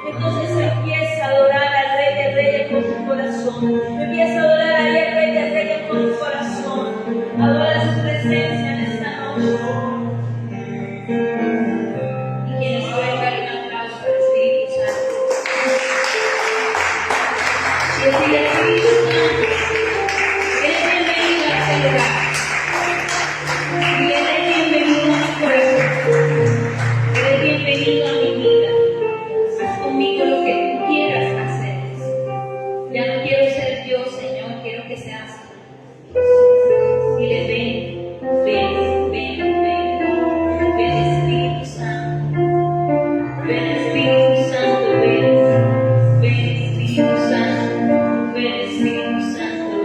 Entonces empieza a adorar al Rey de Reyes con tu corazón. Empieza a adorar al Rey de Reyes con tu corazón. Adora su presencia en esta noche. Y quienes pueden dar un aplauso al Espíritu Santo. Y el Espíritu Santo, eres bienvenido a este lugar. Y eres bienvenido a mi corazón. Eres bienvenido a mi vida. Haz conmigo lo que tú quieras hacer. Ya no quiero ser yo, Señor, quiero que seas tú. Dile, ven Espíritu Santo. Ven Espíritu Santo, ven Espíritu Santo, ven Espíritu Santo,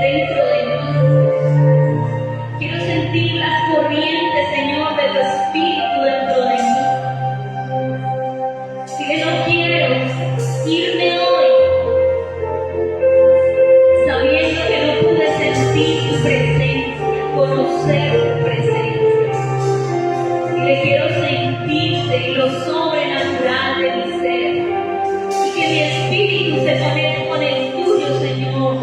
dentro de mí. Quiero sentir las corrientes, Señor, de tu Espíritu dentro de mí. Si que no quiero irme hoy sabiendo que no pude sentir tu presencia, conocer tu presencia. Y le quiero sentirte en lo sobrenatural de mi ser. Y que mi espíritu se conecte con el tuyo, Señor.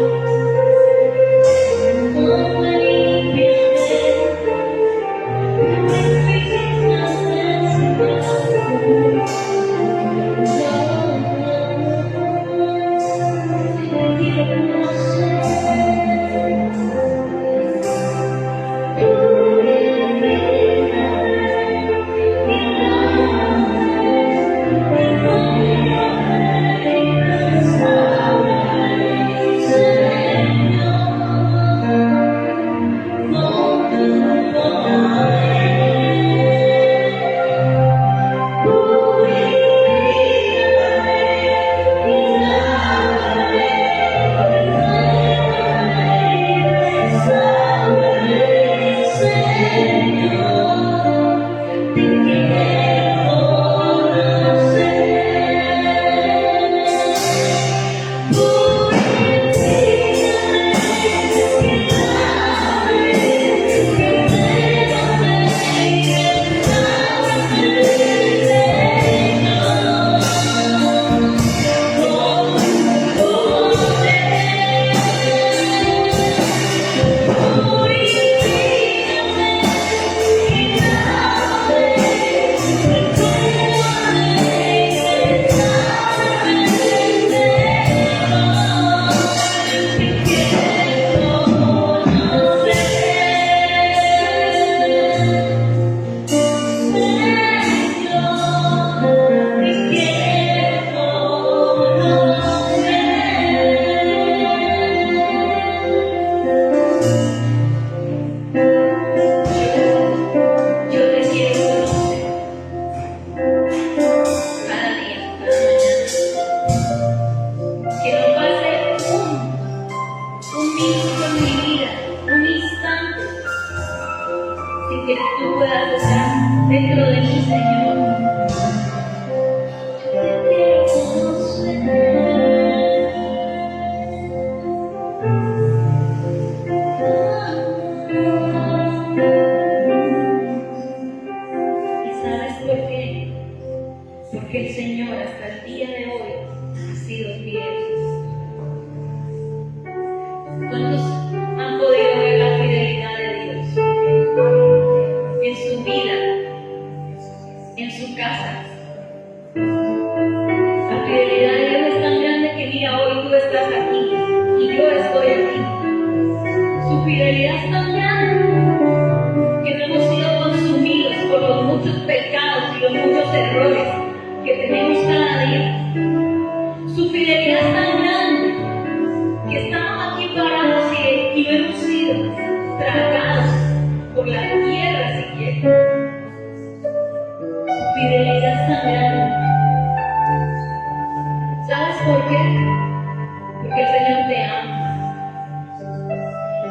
Porque el Señor hasta el día de hoy ha sido fiel. ¿Cuántos han podido ver la fidelidad de Dios en su vida, en su casa? La fidelidad de Dios es tan grande que mira, hoy tú estás aquí y yo estoy aquí. Su fidelidad es tan grande que no hemos sido consumidos por los muchos pecados y los muchos errores que tenemos cada día. Su fidelidad es tan grande que estamos aquí parados y no hemos sido tragados por la tierra siquiera. Su fidelidad es tan grande. ¿Sabes por qué? Porque el Señor te ama.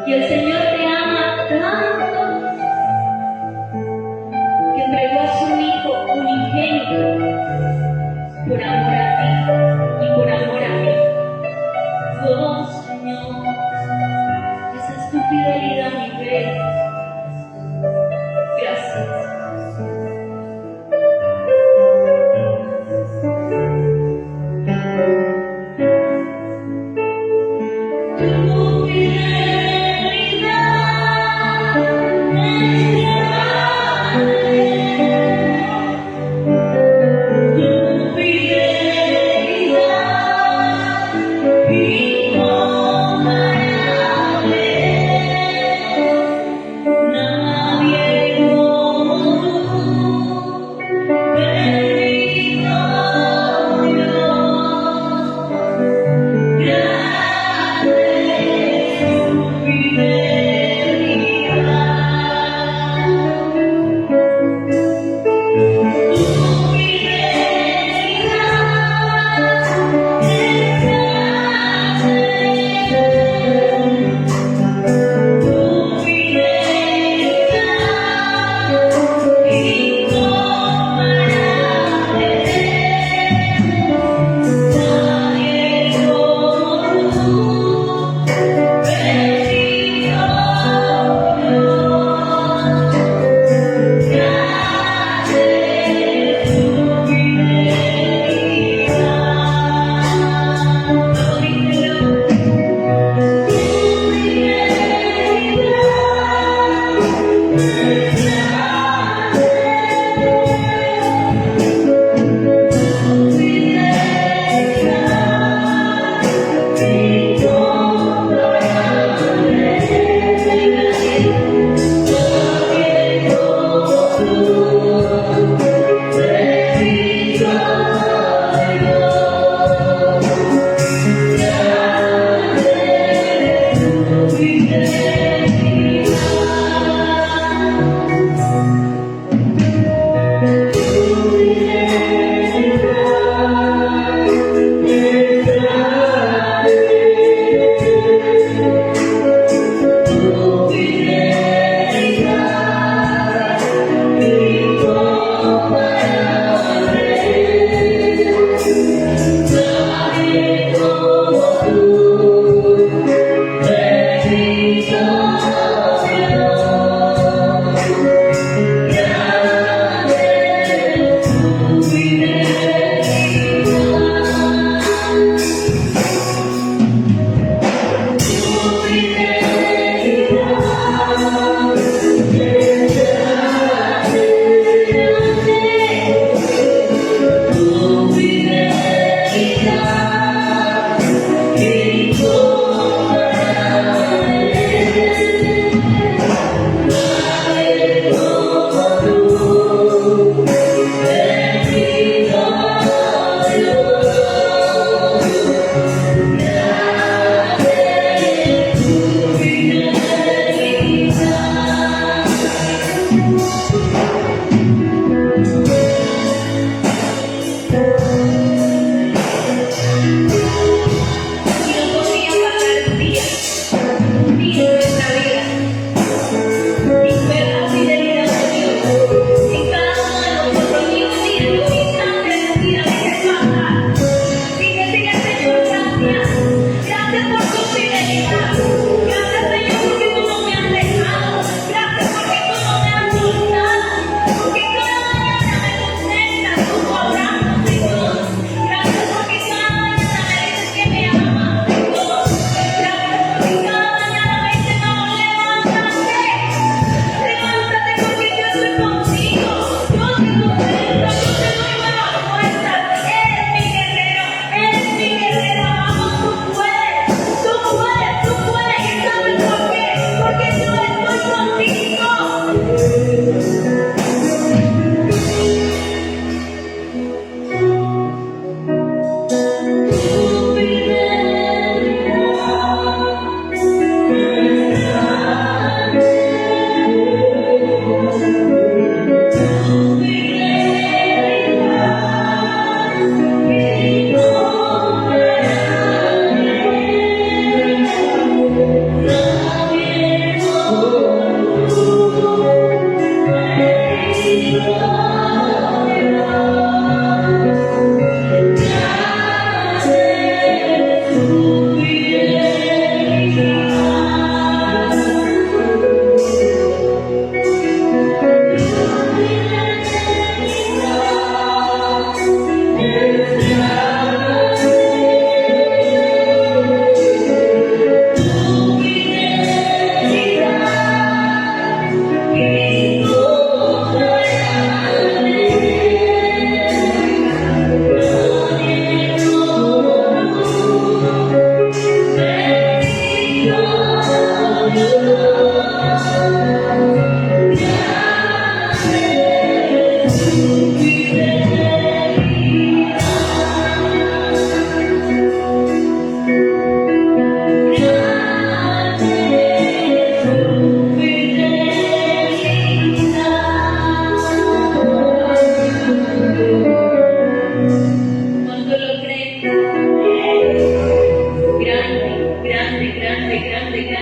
Y el Señor te ama tanto que entregó a su Hijo unigénito por amor a ti y por amor a mí. Oh Señor, esa es tu fidelidad, mi Rey. Gracias. Tu fidelidad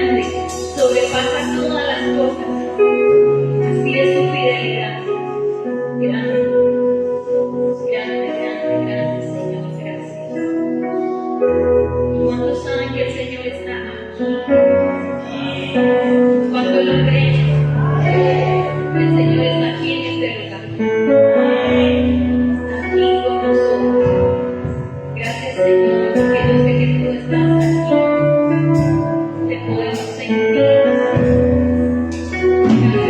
grande, sobrepasa todas las cosas. Así es su fidelidad. Grande, grande, grande, grande, Señor, gracias. ¿Cuántos saben que el Señor está aquí? Cuando lo creen, el Señor está aquí en este lugar. Está aquí con nosotros. Gracias, Señor, porque yo sé que tú estás aquí. Te podemos sentir. Gracias,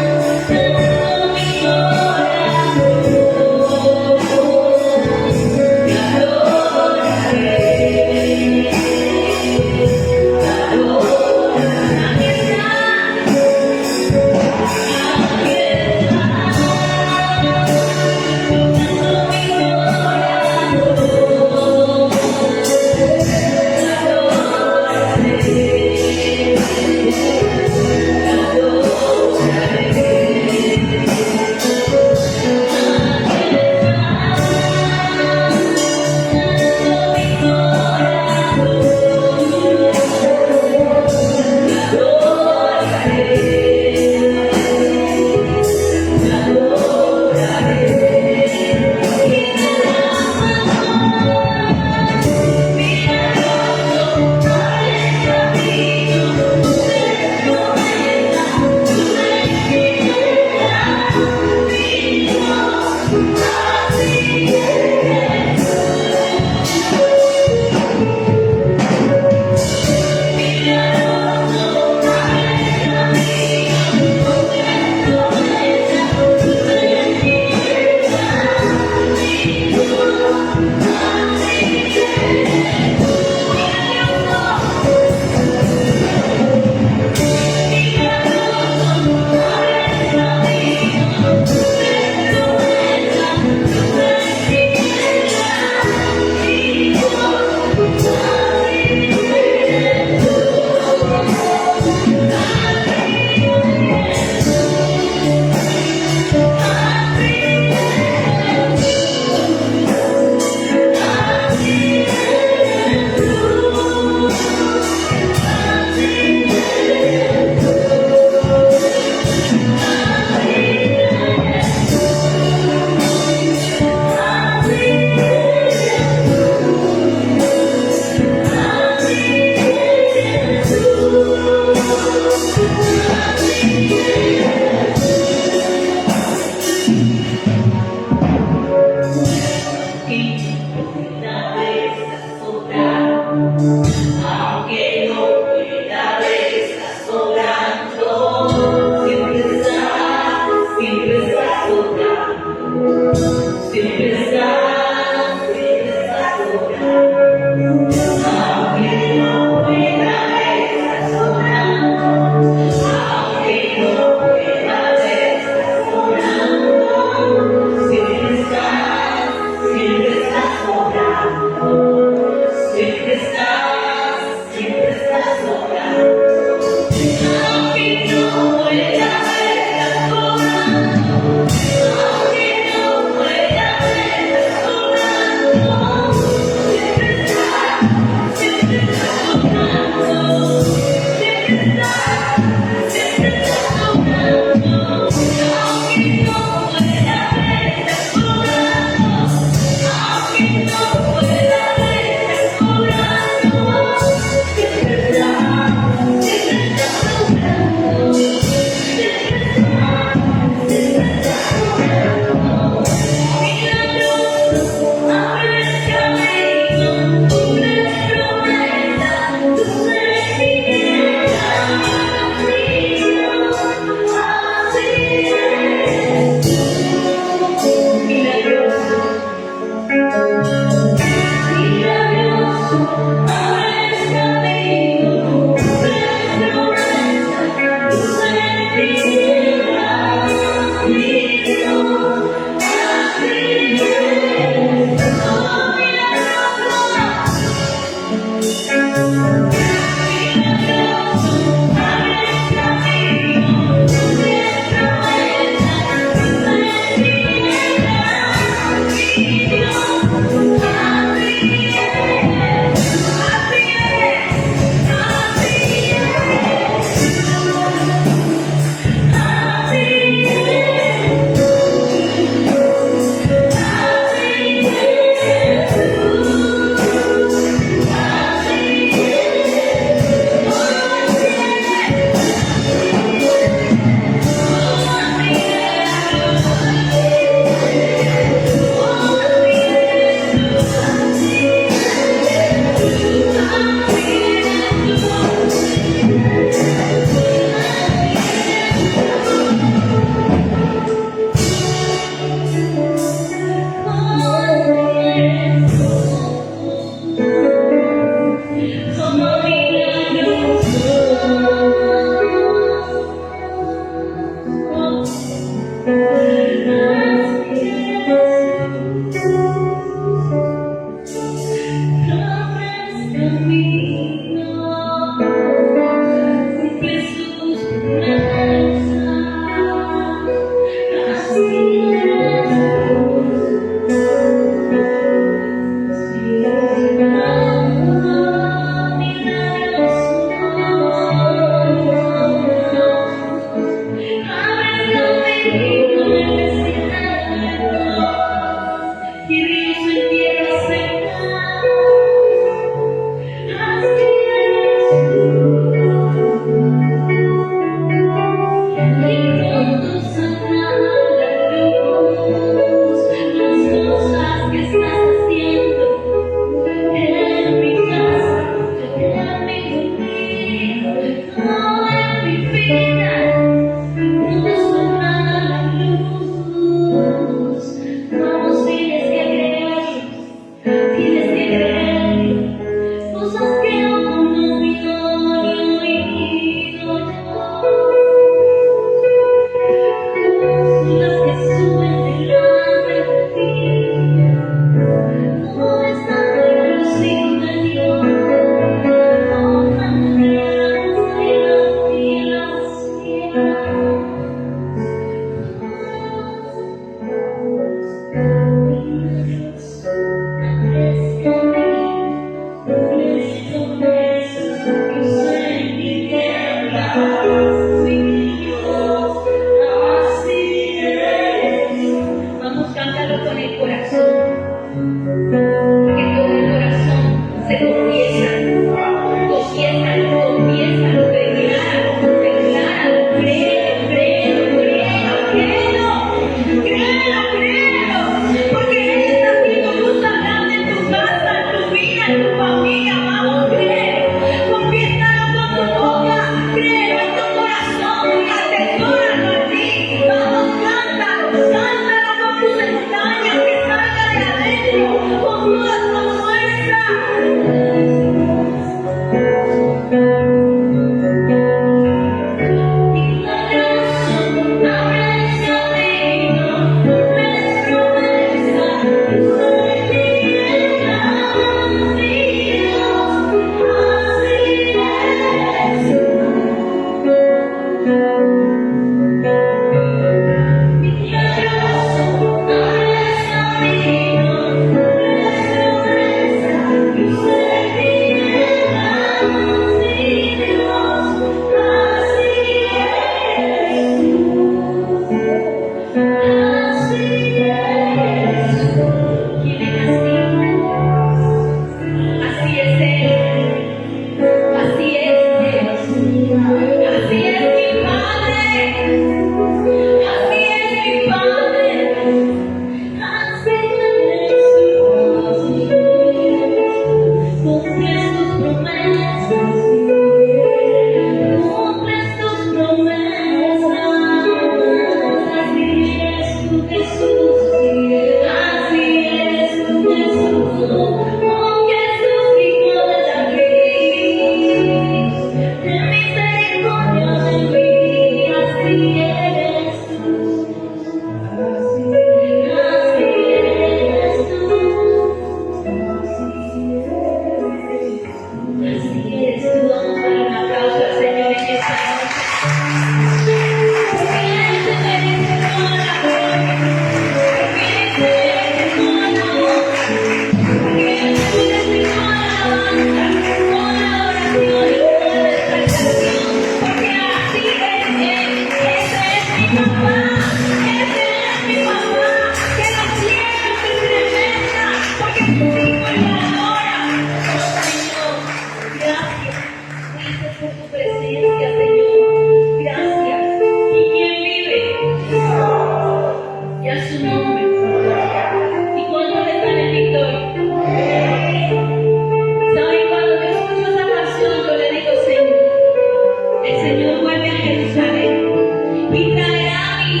Y traerá mi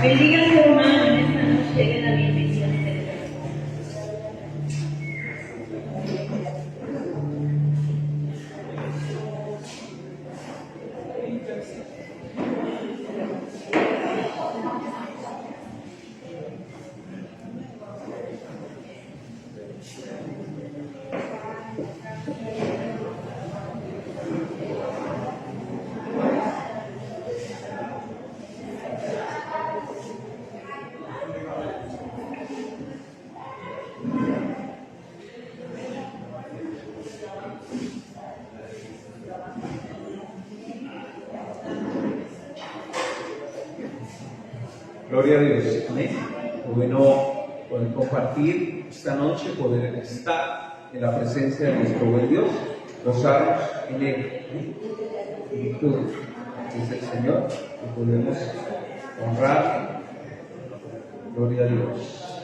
Bendiga a su hermano en esta noche, denle la bienvenida a este lugar. Gloria a Dios. Amén. Bueno, poder compartir esta noche, poder estar en la presencia de nuestro buen Dios, gozarnos en Él. Y tú, dice el Señor, que podemos honrar. Gloria a Dios.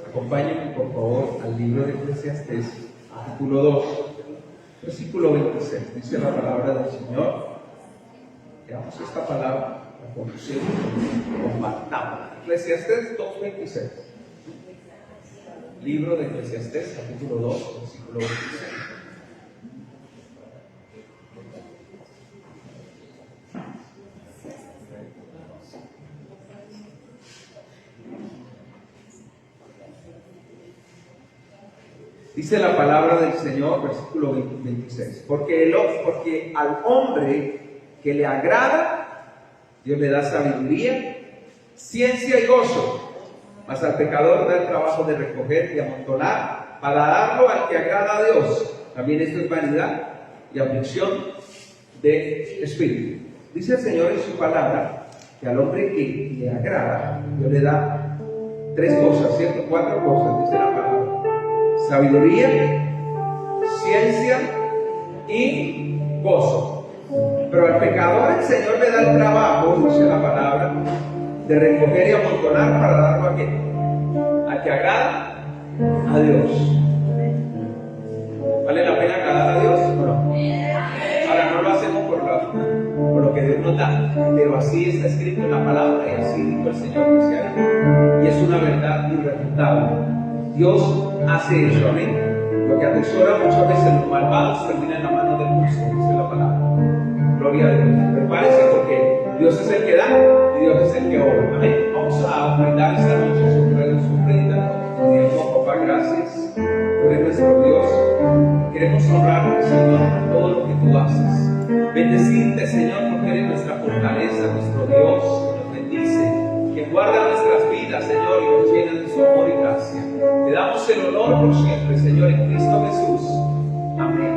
Acompáñenme, por favor, al libro de Eclesiastés, capítulo 2, versículo 26. Dice la palabra del Señor. Veamos esta palabra, la conocemos, compartamos. Eclesiastés 2:26. Libro de Eclesiastés, capítulo 2, versículo 26. Dice la palabra del Señor, versículo 26. Porque al hombre que le agrada, Dios le da sabiduría, ciencia y gozo, mas al pecador da el trabajo de recoger y amontonar para darlo al que agrada a Dios. También esto es vanidad y aflicción de espíritu. Dice el Señor en su palabra que al hombre que le agrada, Dios le da 3 cosas, ¿cierto? 4 cosas, dice la palabra: sabiduría, ciencia y gozo. Pero al pecador el Señor le da el trabajo, dice la palabra, de recoger y amontonar para darlo a quién? A que agrada a Dios. ¿Vale la pena agradar a Dios o no? Ahora no lo hacemos por lo que Dios nos da, pero así está escrito en la palabra y así dijo el Señor que se haga. Y es una verdad irrefutable. Dios hace eso, amén. Lo que atesora muchas veces los malvados termina en la mano del justo, dice la palabra. Gloria a Dios. Prepárese porque Dios es el que da y Dios es el que obra. Amén. Vamos a ofrendar esta noche su ofrenda. Papá, gracias. Tú eres nuestro Dios. Queremos honrarte, Señor, por todo lo que tú haces. Bendecirte, Señor, porque eres nuestra fortaleza, nuestro Dios, que nos bendice, que guarda nuestras vidas, Señor, y nos llena de su amor y gracia. Te damos el honor por siempre, Señor, en Cristo Jesús. Amén.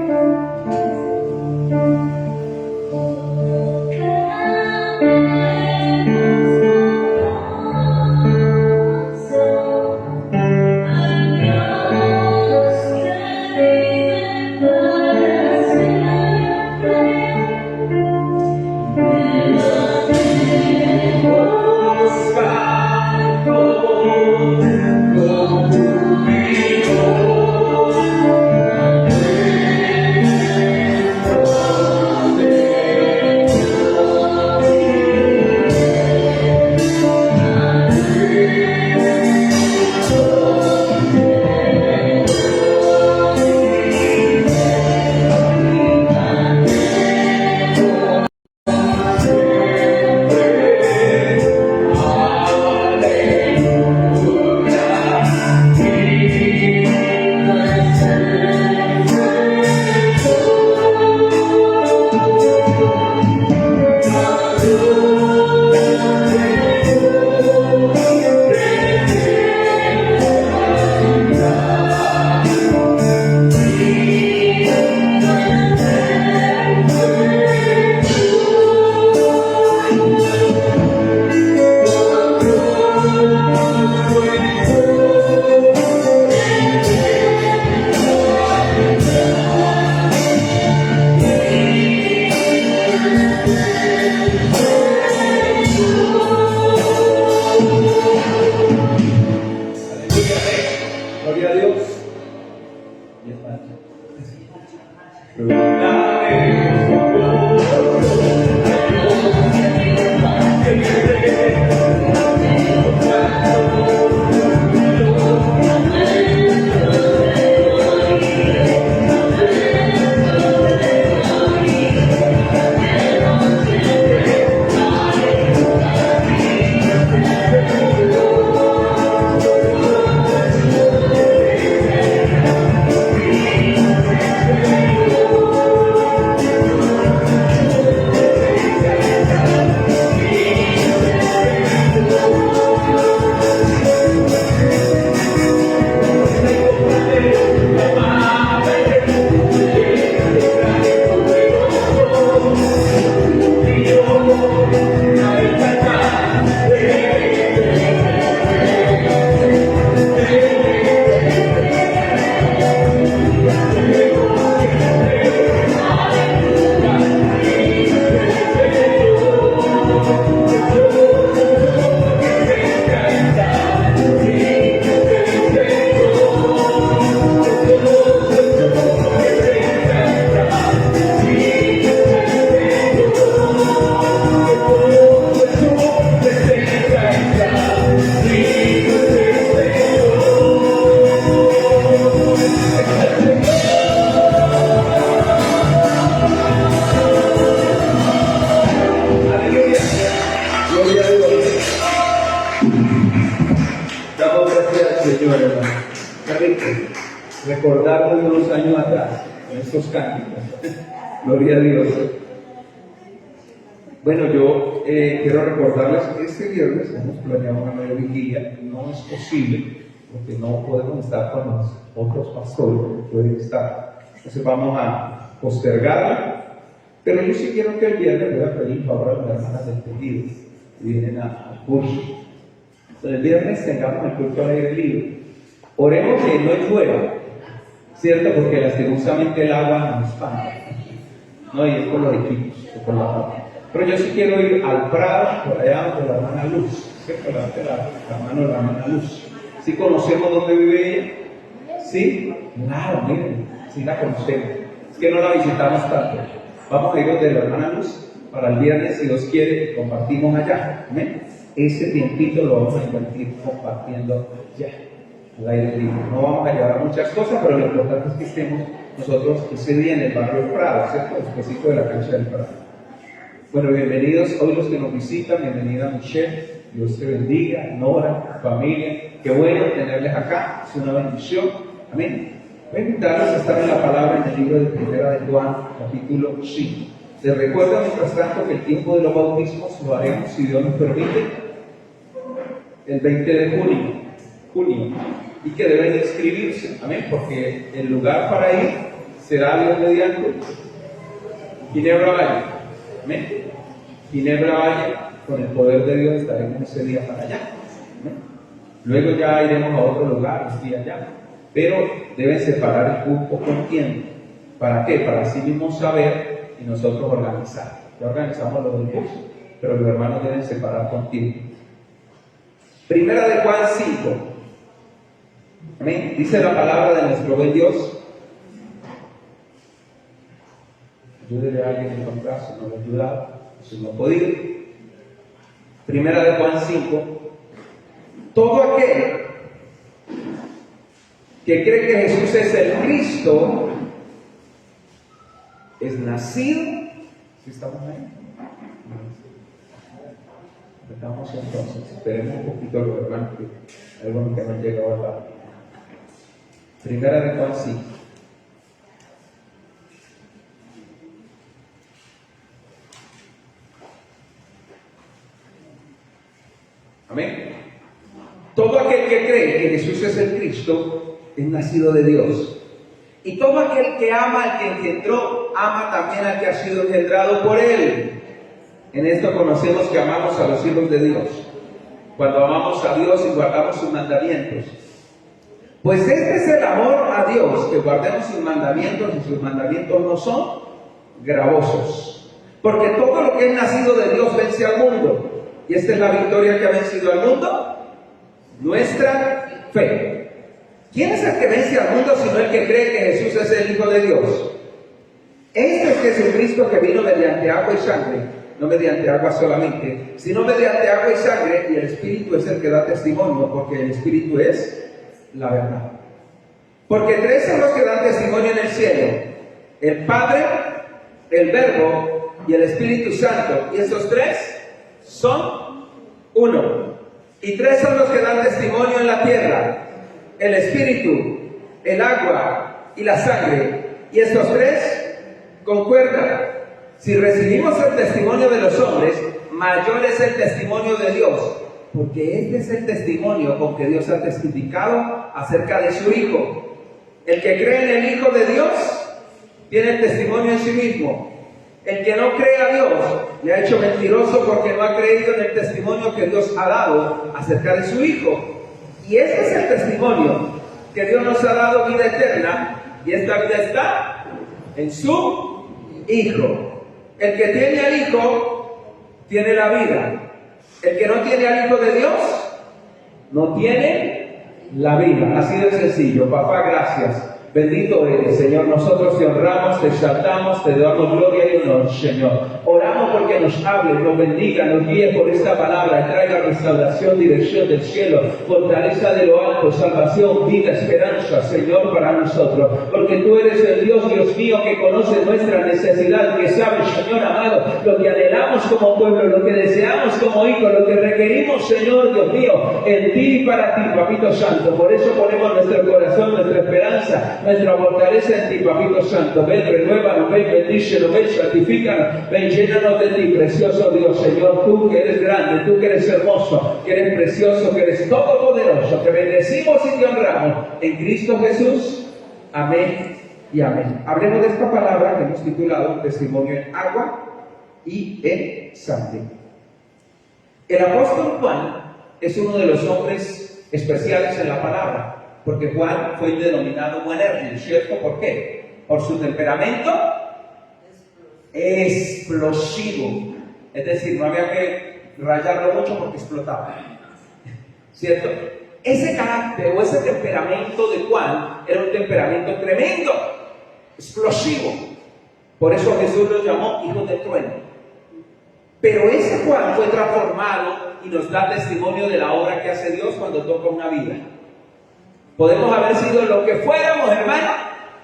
Señor, hermano. Qué rico recordar de unos años atrás en estos cánticos. Gloria a Dios. Bueno, yo quiero recordarles que este viernes hemos planeado una nueva vigilia. No es posible porque no podemos estar con los otros pastores que pueden estar. Entonces vamos a postergarla. Pero yo sí quiero que el viernes voy a pedir favor a las hermanas del tejido que vienen al curso. Entonces el viernes tengamos el culto al aire libre. Oremos que no llueva, ¿cierto? Porque lastimosamente el agua nos espanta. No, y es por los equipos, es por la agua. Pero yo sí quiero ir al Prado, por allá donde la hermana Luz, ¿cierto? La hermana Luz. ¿Sí conocemos dónde vive ella? ¿Sí? Claro, miren, sí la conocemos. Es que no la visitamos tanto. Vamos a ir donde la hermana Luz para el viernes, si Dios quiere, compartimos allá. ¿Amén? Ese tiempito lo vamos a invertir compartiendo ya, al aire libre. No vamos a llevar muchas cosas, pero lo importante es que estemos nosotros ese día en el barrio Prado, ¿cierto? Despuésito de la cancha del Prado. Bueno, bienvenidos hoy los que nos visitan, bienvenida Michelle, Dios te bendiga, Nora, familia, qué bueno tenerles acá, es una bendición, amén. Voy a invitarlos a estar en la palabra en el libro de Primera de Juan, capítulo 5. Les recuerdo mientras tanto que el tiempo de los bautismos lo haremos, si Dios nos permite, el 20 de junio, y que deben inscribirse, amén, porque el lugar para ir será Dios mediante Ginebra Valle, amén. Ginebra Valle, con el poder de Dios estaremos ese día para allá, amén. Luego ya iremos a otro lugar, aquí allá, pero deben separar el cupo con tiempo. ¿Para qué? Para así mismo saber y nosotros organizar. Ya organizamos lo del curso, pero los hermanos deben separar con tiempo. Primera de Juan 5. Amén. Dice la palabra de nuestro buen Dios. Ayúdele a alguien a encontrar, si no lo he ayudado, si no ha podido. Primera de Juan 5. Todo aquel que cree que Jesús es el Cristo es nacido. ¿Sí estamos ahí? Empezamos entonces. Esperemos un poquito los hermanos, que algunos que no han llegado a la Primera de Juan 5. Amén. Todo aquel que cree que Jesús es el Cristo es nacido de Dios. Y todo aquel que ama al que engendró, ama también al que ha sido engendrado por él. En esto conocemos que amamos a los hijos de Dios, cuando amamos a Dios y guardamos sus mandamientos. Pues este es el amor a Dios, que guardemos sus mandamientos, y sus mandamientos no son gravosos. Porque todo lo que es nacido de Dios vence al mundo. Y esta es la victoria que ha vencido al mundo, nuestra fe. ¿Quién es el que vence al mundo sino el que cree que Jesús es el Hijo de Dios? Este es Jesucristo que vino mediante agua y sangre, no mediante agua solamente, sino mediante agua y sangre, y el Espíritu es el que da testimonio, porque el Espíritu es la verdad. Porque tres son los que dan testimonio en el cielo: el Padre, el Verbo y el Espíritu Santo, y esos tres son uno. Y tres son los que dan testimonio en la tierra: el Espíritu, el agua y la sangre, y estos tres concuerdan. Si recibimos el testimonio de los hombres, mayor es el testimonio de Dios, porque este es el testimonio con que Dios ha testificado acerca de su Hijo. El que cree en el Hijo de Dios tiene el testimonio en sí mismo. El que no cree a Dios le ha hecho mentiroso, porque no ha creído en el testimonio que Dios ha dado acerca de su Hijo. Y este es el testimonio, que Dios nos ha dado vida eterna, y esta vida está en su Hijo. El que tiene al Hijo tiene la vida. El que no tiene al Hijo de Dios no tiene la vida. Así de sencillo. Papá, gracias Bendito eres, Señor. Nosotros te honramos, te exaltamos, te damos gloria y honor, Señor. Oramos porque nos hable, nos bendiga, nos guíe por esta palabra, traiga restauración, dirección del cielo, fortaleza de lo alto, salvación, vida, esperanza, Señor, para nosotros. Porque tú eres el Dios mío, que conoce nuestra necesidad, que sabe, Señor amado, lo que anhelamos como pueblo, lo que deseamos como hijos, lo que requerimos, Señor Dios mío, en ti y para ti, Papito Santo. Por eso ponemos nuestro corazón, nuestra esperanza, nuestra fortaleza en ti, Papito Santo. Ven, renuévanos, ven, bendícenos, ven, santifícanos, ven, llénanos de ti, precioso Dios, Señor. Tú que eres grande, tú que eres hermoso, que eres precioso, que eres todopoderoso, te bendecimos y te honramos en Cristo Jesús. Amén y amén. Hablemos de esta palabra que hemos titulado Testimonio en agua y en sangre. El apóstol Juan es uno de los hombres especiales en la palabra, porque Juan fue denominado Boanerges, ¿cierto? ¿Por qué? Por su temperamento explosivo. Es decir, no había que rayarlo mucho porque explotaba, ¿cierto? Ese carácter o ese temperamento de Juan era un temperamento tremendo, explosivo. Por eso Jesús los llamó hijos del trueno. Pero ese Juan fue transformado y nos da testimonio de la obra que hace Dios cuando toca una vida. Podemos haber sido lo que fuéramos, hermano,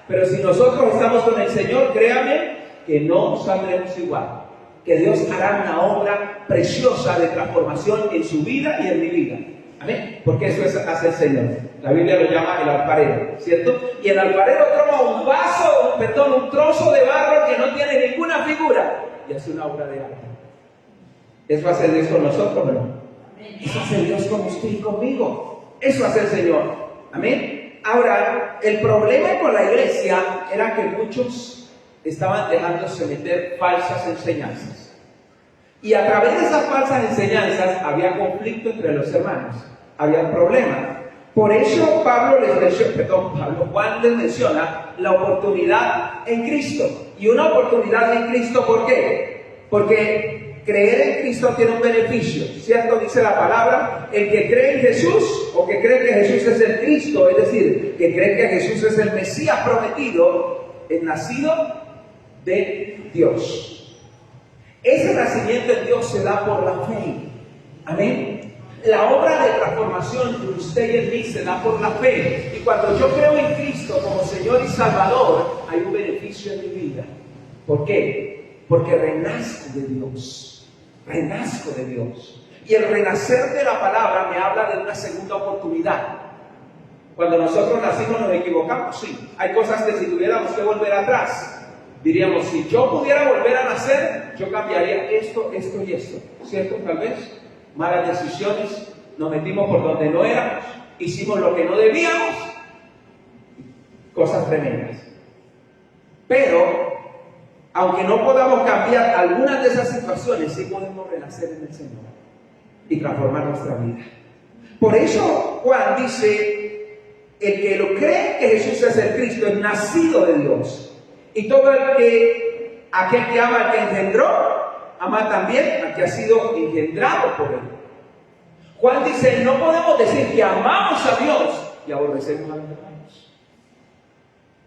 pero si nosotros estamos con el Señor, créame que no saldremos igual. Que Dios hará una obra preciosa de transformación en su vida y en mi vida. Amén. Porque eso hace el Señor. La Biblia lo llama el alfarero, ¿cierto? Y el alfarero toma un trozo de barro que no tiene ninguna figura y hace una obra de arte. Eso hace Dios con nosotros, ¿no? Eso hace Dios con usted y conmigo. Eso hace el Señor. Amén. Ahora, el problema con la iglesia era que muchos estaban dejándose meter falsas enseñanzas. Y a través de esas falsas enseñanzas había conflicto entre los hermanos. Había problemas. Por eso Juan les menciona la oportunidad en Cristo. Y una oportunidad en Cristo, ¿por qué? Porque creer en Cristo tiene un beneficio, ¿cierto? Dice la palabra, el que cree en Jesús, o que cree que Jesús es el Cristo, es decir, que cree que Jesús es el Mesías prometido, es nacido de Dios. Ese nacimiento en Dios se da por la fe. Amén. La obra de transformación de usted y en mí se da por la fe. Y cuando yo creo en Cristo como Señor y Salvador, hay un beneficio en mi vida. ¿Por qué? Porque renazco de Dios. Renazco de Dios. Y el renacer de la palabra me habla de una segunda oportunidad. Cuando nosotros nacimos nos equivocamos, sí. Hay cosas que si tuviéramos que volver atrás, diríamos, si yo pudiera volver a nacer, yo cambiaría esto, esto y esto. ¿Cierto? Tal vez. Malas decisiones, nos metimos por donde no éramos, hicimos lo que no debíamos, cosas tremendas. Pero, aunque no podamos cambiar algunas de esas situaciones, sí podemos renacer en el Señor y transformar nuestra vida. Por eso Juan dice, el que lo cree que Jesús es el Cristo es nacido de Dios. Y todo aquel que ama al que engendró, ama también al que ha sido engendrado por él. Juan dice, no podemos decir que amamos a Dios y aborrecemos a los hermanos.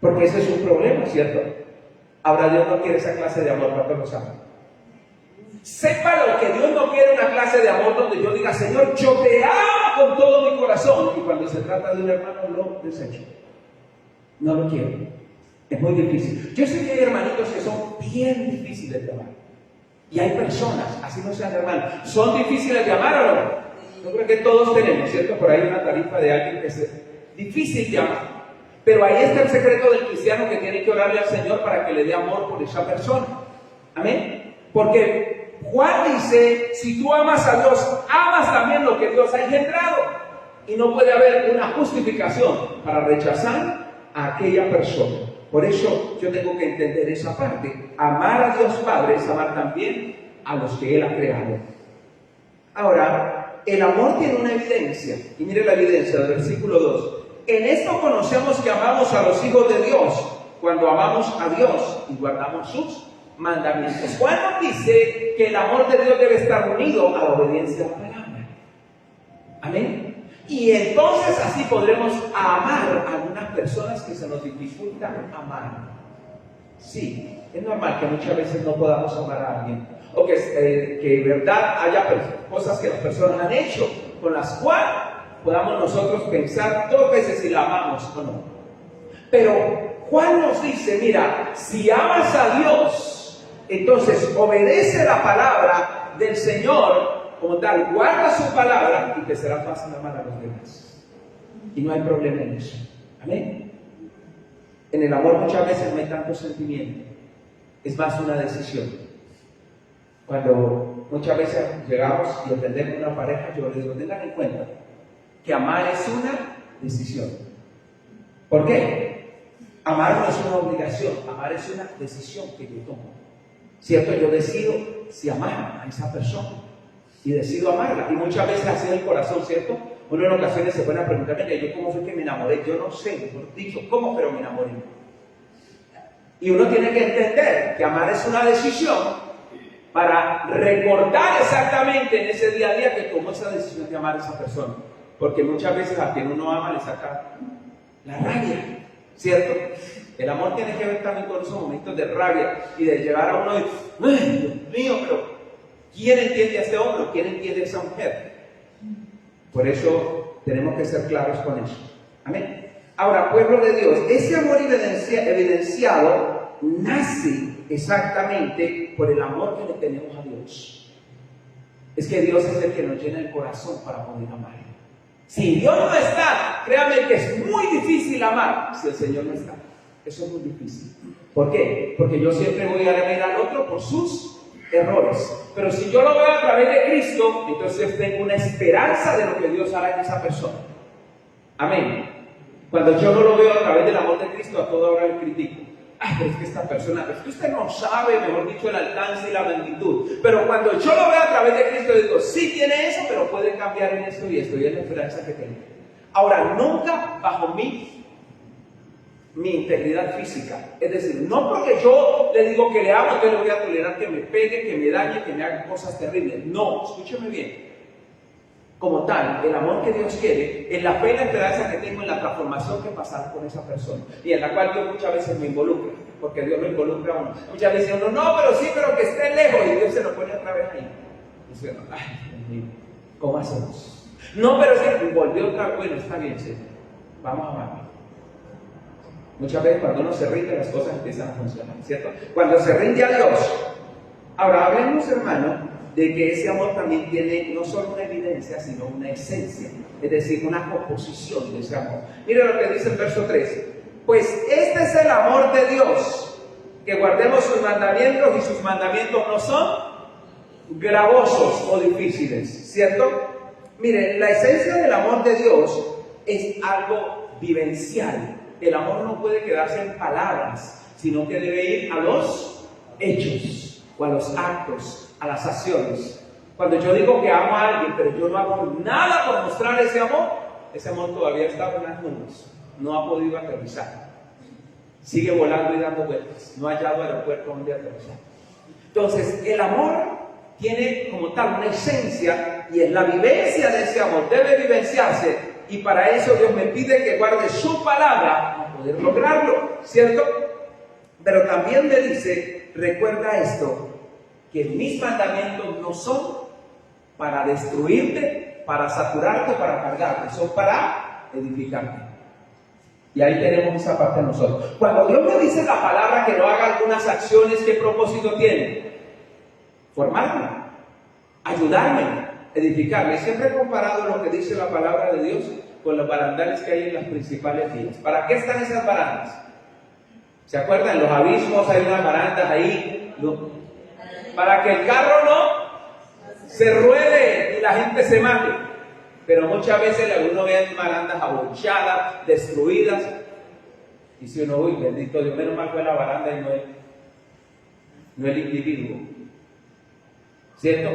Porque ese es un problema, ¿cierto? Ahora Dios no quiere esa clase de amor, ¿cuántos lo saben? Sépalo que Dios no quiere una clase de amor donde yo diga, Señor, yo te amo con todo mi corazón. Y cuando se trata de un hermano, lo desecho. No lo quiero. Es muy difícil. Yo sé que hay hermanitos que son bien difíciles de amar. Y hay personas, así no sean hermanos, ¿son difíciles de amar o no? Yo creo que todos tenemos, ¿cierto? Por ahí una tarifa de alguien que es difícil de amar. Pero ahí está el secreto del cristiano que tiene que orarle al Señor para que le dé amor por esa persona. Amén. Porque Juan dice, si tú amas a Dios, amas también lo que Dios ha engendrado. Y no puede haber una justificación para rechazar a aquella persona. Por eso yo tengo que entender esa parte. Amar a Dios Padre es amar también a los que Él ha creado. Ahora, el amor tiene una evidencia. Y mire la evidencia del versículo 2. En esto conocemos que amamos a los hijos de Dios, cuando amamos a Dios y guardamos sus mandamientos. Juan nos dice que el amor de Dios debe estar unido a la obediencia a la palabra. Amén. Y entonces así podremos amar a algunas personas que se nos dificultan amar. Sí, es normal que muchas veces no podamos amar a alguien. O que de verdad haya cosas que las personas han hecho con las cuales podamos nosotros pensar 2 veces si la amamos o no. Pero Juan nos dice, mira, si amas a Dios, entonces obedece la palabra del Señor como tal, guarda su palabra y te será fácil amar a los demás. Y no hay problema en eso. Amén. En el amor muchas veces no hay tanto sentimiento, es más una decisión. Cuando muchas veces llegamos y entendemos una pareja, yo les digo, tengan en cuenta que amar es una decisión. ¿Por qué? Amar no es una obligación, amar es una decisión que yo tomo. ¿Cierto? Yo decido si amar a esa persona y decido amarla. Y muchas veces así en el corazón, ¿cierto? Uno en ocasiones se pone a preguntar, mira, ¿yo cómo fue que me enamoré? Yo no sé, mejor dicho, ¿cómo? Pero me enamoré. Y uno tiene que entender que amar es una decisión para recordar exactamente en ese día a día que tomó esa decisión de amar a esa persona. Porque muchas veces a quien uno ama le saca la rabia, ¿cierto? El amor tiene que ver también con esos momentos de rabia y de llegar a uno y, ¡ay, Dios mío! Pero ¿quién entiende a este hombre? ¿Quién entiende a esa mujer? Por eso tenemos que ser claros con eso. Amén. Ahora, pueblo de Dios, ese amor evidenciado nace exactamente por el amor que le tenemos a Dios. Es que Dios es el que nos llena el corazón para poder amar. Si Dios no está, créanme que es muy difícil amar si el Señor no está. Eso es muy difícil. ¿Por qué? Porque yo siempre voy a ver al otro por sus errores. Pero si yo lo veo a través de Cristo, entonces tengo una esperanza de lo que Dios hará en esa persona. Amén. Cuando yo no lo veo a través del amor de Cristo, a toda hora le critico. Ay, pero es que esta persona, es que usted no sabe, mejor dicho, el alcance y la magnitud. Pero cuando yo lo veo a través de Cristo, digo, sí tiene eso, pero puede cambiar en esto y esto, y es la esperanza que tengo. Ahora, nunca bajo mi integridad física. Es decir, no porque yo le digo que le amo, entonces le voy a tolerar que me pegue, que me dañe, que me haga cosas terribles. No, escúcheme bien. Como tal, el amor que Dios quiere, en la fe y la esperanza que tengo en la transformación que pasará con esa persona, y en la cual Dios muchas veces me involucra, porque Dios lo involucra a uno. Muchas veces uno, no, pero sí, pero que esté lejos, y Dios se lo pone otra vez ahí. Y dice, ay, Dios mío, ¿cómo hacemos? No, pero sí, volvió otra vez, bueno, está bien, Señor, vamos a amar. Muchas veces cuando uno se rinde, las cosas empiezan a funcionar, ¿cierto? Cuando se rinde a Dios. Ahora, hablemos, hermano, de que ese amor también tiene no solo una evidencia, sino una esencia, es decir, una composición de ese amor. Mira lo que dice el verso 13. Pues este es el amor de Dios, que guardemos sus mandamientos, y sus mandamientos no son gravosos o difíciles, ¿cierto? Miren, la esencia del amor de Dios es algo vivencial. El amor no puede quedarse en palabras, sino que debe ir a los hechos o a los actos, a las acciones. Cuando yo digo que amo a alguien, pero yo no hago nada por mostrar ese amor todavía está en las nubes, no ha podido aterrizar, sigue volando y dando vueltas, no ha hallado aeropuerto donde aterrizar. Entonces, el amor tiene como tal una esencia, y en la vivencia de ese amor debe vivenciarse, y para eso Dios me pide que guarde su palabra para poder lograrlo, ¿cierto? Pero también me dice, recuerda esto, que mis mandamientos no son para destruirte, para saturarte, para cargarte, son para edificarte. Y ahí tenemos esa parte de nosotros. Cuando Dios me dice la palabra que no haga algunas acciones, ¿qué propósito tiene? Formarme, ayudarme, edificarme. Siempre he comparado lo que dice la palabra de Dios con los barandales que hay en las principales vías. ¿Para qué están esas barandas? ¿Se acuerdan? Los abismos, hay unas barandas ahí. Para que el carro no se ruede y la gente se mate. Pero muchas veces uno ve barandas abochadas, destruidas. Y si uno, uy, bendito Dios, menos mal fue la baranda y no el individuo. ¿Cierto?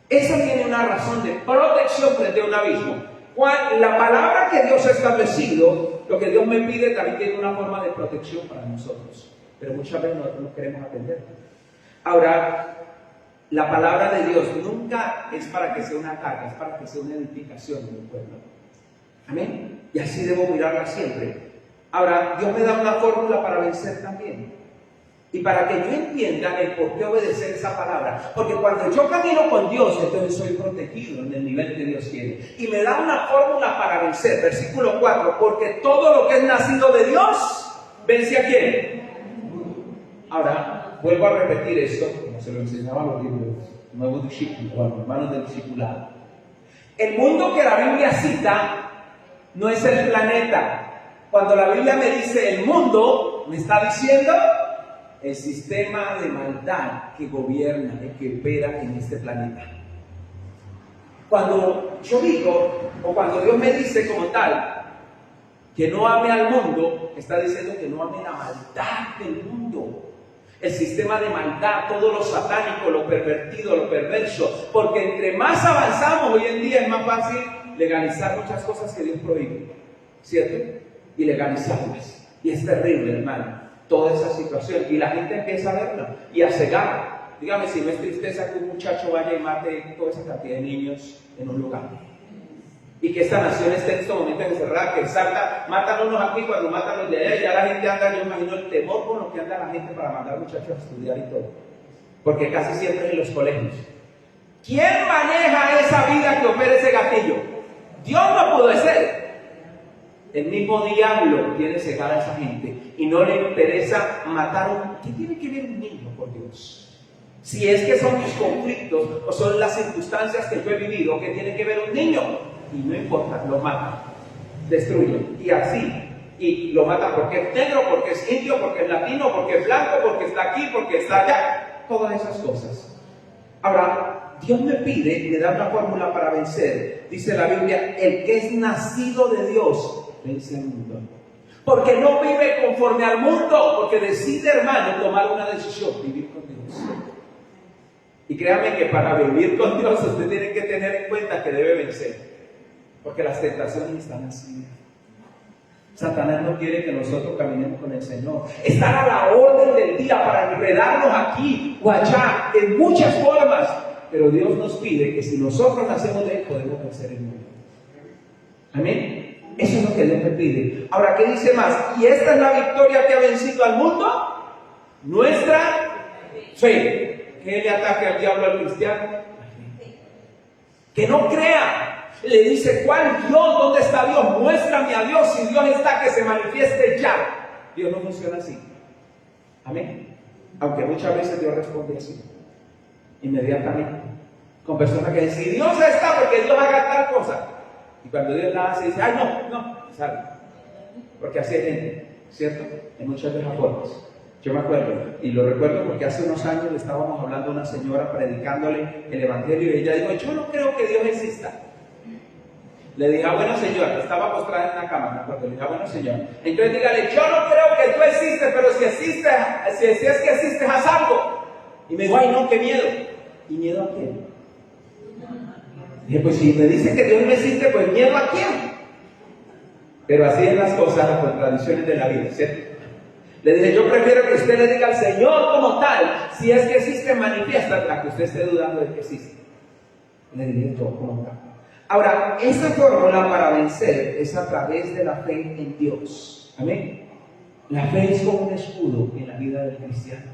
Eso tiene una razón de protección frente a un abismo. La palabra que Dios ha establecido, lo que Dios me pide, también tiene una forma de protección para nosotros. Pero muchas veces nosotros no queremos atender. Ahora, La palabra de Dios nunca es para que sea una carga, es para que sea una edificación en el pueblo. Amén. Y así debo mirarla siempre. Ahora, Dios me da una fórmula para vencer también. Y para que yo entienda el por qué obedecer esa palabra. Porque cuando yo camino con Dios, entonces soy protegido en el nivel que Dios quiere. Y me da una fórmula para vencer. Versículo 4. Porque todo lo que es nacido de Dios, vence a quién. Ahora, vuelvo a repetir esto, como se lo enseñaba a los libros nuevos discípulos, a los hermanos del discipulado. El mundo que la Biblia cita no es el planeta. Cuando la Biblia me dice el mundo, me está diciendo el sistema de maldad que gobierna y que opera en este planeta. Cuando yo digo, o cuando Dios me dice como tal, que no ame al mundo, está diciendo que no ame la maldad del mundo. El sistema de maldad, todo lo satánico, lo pervertido, lo perverso. Porque entre más avanzamos hoy en día es más fácil legalizar muchas cosas que Dios prohíbe, ¿cierto? Y legalizarlas. Y es terrible, hermano, toda esa situación. Y la gente empieza a verla y a cegar. Dígame si no es tristeza que un muchacho vaya y mate toda esa cantidad de niños en un lugar. Y que esta nación esté en este momento encerrada, que salta, matan unos aquí cuando matan los de allá. Ya la gente anda, yo imagino el temor con lo que anda la gente para mandar muchachos a estudiar y todo. Porque casi siempre en los colegios. ¿Quién maneja esa vida que opera ese gatillo? Dios no puede ser. El mismo diablo quiere cegar a esa gente y no le interesa matar a un... ¿Qué tiene que ver un niño, por Dios? Si es que son mis conflictos o son las circunstancias que yo he vivido, ¿qué tiene que ver un niño? Y no importa, lo matan, destruyen. Y así, y lo matan porque es negro, porque es indio, porque es latino, porque es blanco, porque está aquí, porque está allá. Todas esas cosas. Ahora, Dios me pide, me da una fórmula para vencer. Dice la Biblia, el que es nacido de Dios vence al mundo. Porque no vive conforme al mundo, porque decide, hermano, tomar una decisión, vivir con Dios. Y créame que para vivir con Dios usted tiene que tener en cuenta que debe vencer. Porque las tentaciones están así. Satanás no quiere que nosotros caminemos con el Señor. Están a la orden del día para enredarnos aquí o allá, en muchas formas. Pero Dios nos pide que si nosotros nacemos de Él, podemos vencer el mundo. Amén. Eso es lo que Dios me pide. Ahora, ¿qué dice más? Y esta es la victoria que ha vencido al mundo. Nuestra fe. ¿Qué le ataque al diablo al cristiano? Que no crea. Le dice, ¿cuál Dios? ¿Dónde está Dios? Muéstrame a Dios. Si Dios está, que se manifieste ya. Dios no funciona así. Amén. Aunque muchas veces Dios responde así. Inmediatamente. Con personas que dicen, si Dios está, porque Dios haga tal cosa. Y cuando Dios la hace, dice, ay, no, sale. Porque así hay gente, ¿cierto? En muchas de las formas. Yo me acuerdo, y lo recuerdo porque hace unos años le estábamos hablando a una señora predicándole el evangelio y ella dijo, yo no creo que Dios exista. Le dije, bueno señora, estaba postrada en una cama, me acuerdo, le dije, bueno señora, entonces dígale, yo no creo que tú existes, pero si existes, si es que existes, haz algo. Y me dijo, ay no, qué miedo. ¿Y miedo a quién? Dije, pues si me dice que Dios no existe, pues miedo a quién. Pero así es las cosas, las contradicciones de la vida, ¿cierto? Le dije, yo prefiero que usted le diga al Señor como tal, si es que existe, manifiesta, la que usted esté dudando de que existe. Le dije yo como tal. Ahora, esa fórmula para vencer es a través de la fe en Dios. Amén. La fe es como un escudo en la vida del cristiano,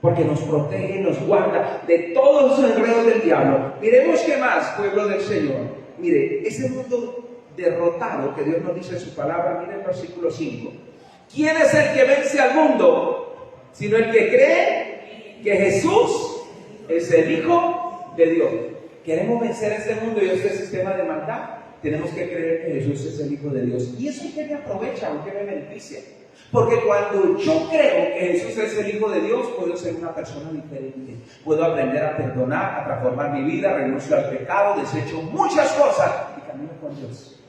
porque nos protege y nos guarda de todos los enredos del diablo. Miremos qué más, pueblo del Señor. Mire, ese mundo derrotado que Dios nos dice en su palabra, mire el versículo 5. ¿Quién es el que vence al mundo? Sino el que cree que Jesús es el Hijo de Dios. Queremos vencer este mundo y este sistema de maldad. Tenemos que creer que Jesús es el Hijo de Dios. Y eso que me aprovecha, aunque me beneficia. Porque cuando yo creo que Jesús es el Hijo de Dios, puedo ser una persona diferente. Puedo aprender a perdonar, a transformar mi vida, renuncio al pecado, desecho muchas cosas y camino con Dios.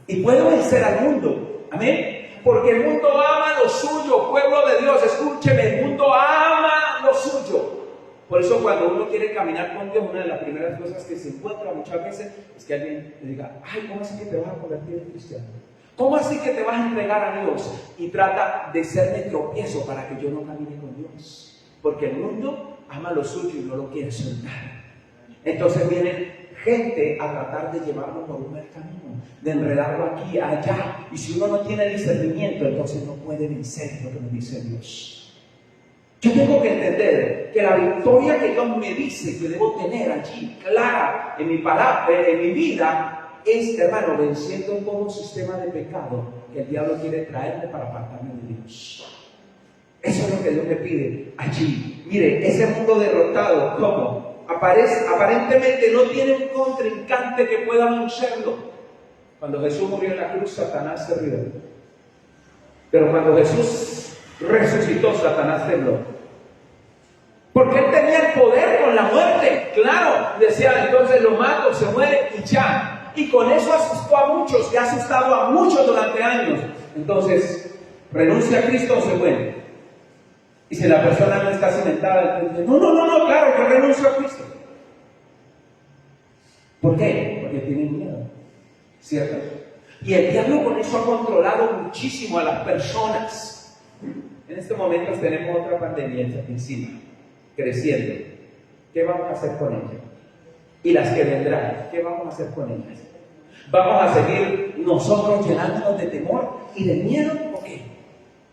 Y puedo vencer al mundo. Amén. Porque el mundo ama lo suyo, pueblo de Dios, escúcheme, el mundo ama lo suyo. Por eso cuando uno quiere caminar con Dios, una de las primeras cosas que se encuentra muchas veces es que alguien le diga, ay, ¿cómo así que te vas a convertir en cristiano? ¿Cómo así que te vas a entregar a Dios? Y trata de serme tropiezo para que yo no camine con Dios. Porque el mundo ama lo suyo y no lo quiere soltar. Entonces vienen gente a tratar de llevarlo por un mal camino, de enredarlo aquí, allá. Y si uno no tiene discernimiento, entonces no puede vencer lo que nos dice Dios. Yo tengo que entender que la victoria que Dios me dice que debo tener allí, clara, en mi palabra, en mi vida, es, hermano, venciendo todo sistema de pecado que el diablo quiere traerme para apartarme de Dios. Eso es lo que Dios me pide allí. Mire, ese mundo derrotado, ¿cómo? Aparentemente no tiene un contrincante que pueda vencerlo. Cuando Jesús murió en la cruz, Satanás se rió. Pero cuando Jesús resucitó, Satanás tembló. Porque él tenía el poder con la muerte. Claro, decía, entonces lo mato, se muere y ya. Y con eso asustó a muchos, y ha asustado a muchos durante años. Entonces, renuncia a Cristo o se muere. Y si la persona no está cimentada, entonces, no, claro que renuncio a Cristo. ¿Por qué? Porque tiene miedo, ¿cierto? Y el diablo con eso ha controlado muchísimo a las personas. En este momento tenemos otra pandemia encima, creciendo. ¿Qué vamos a hacer con ella? Y las que vendrán, ¿qué vamos a hacer con ellas? ¿Vamos a seguir nosotros llenándonos de temor y de miedo o qué?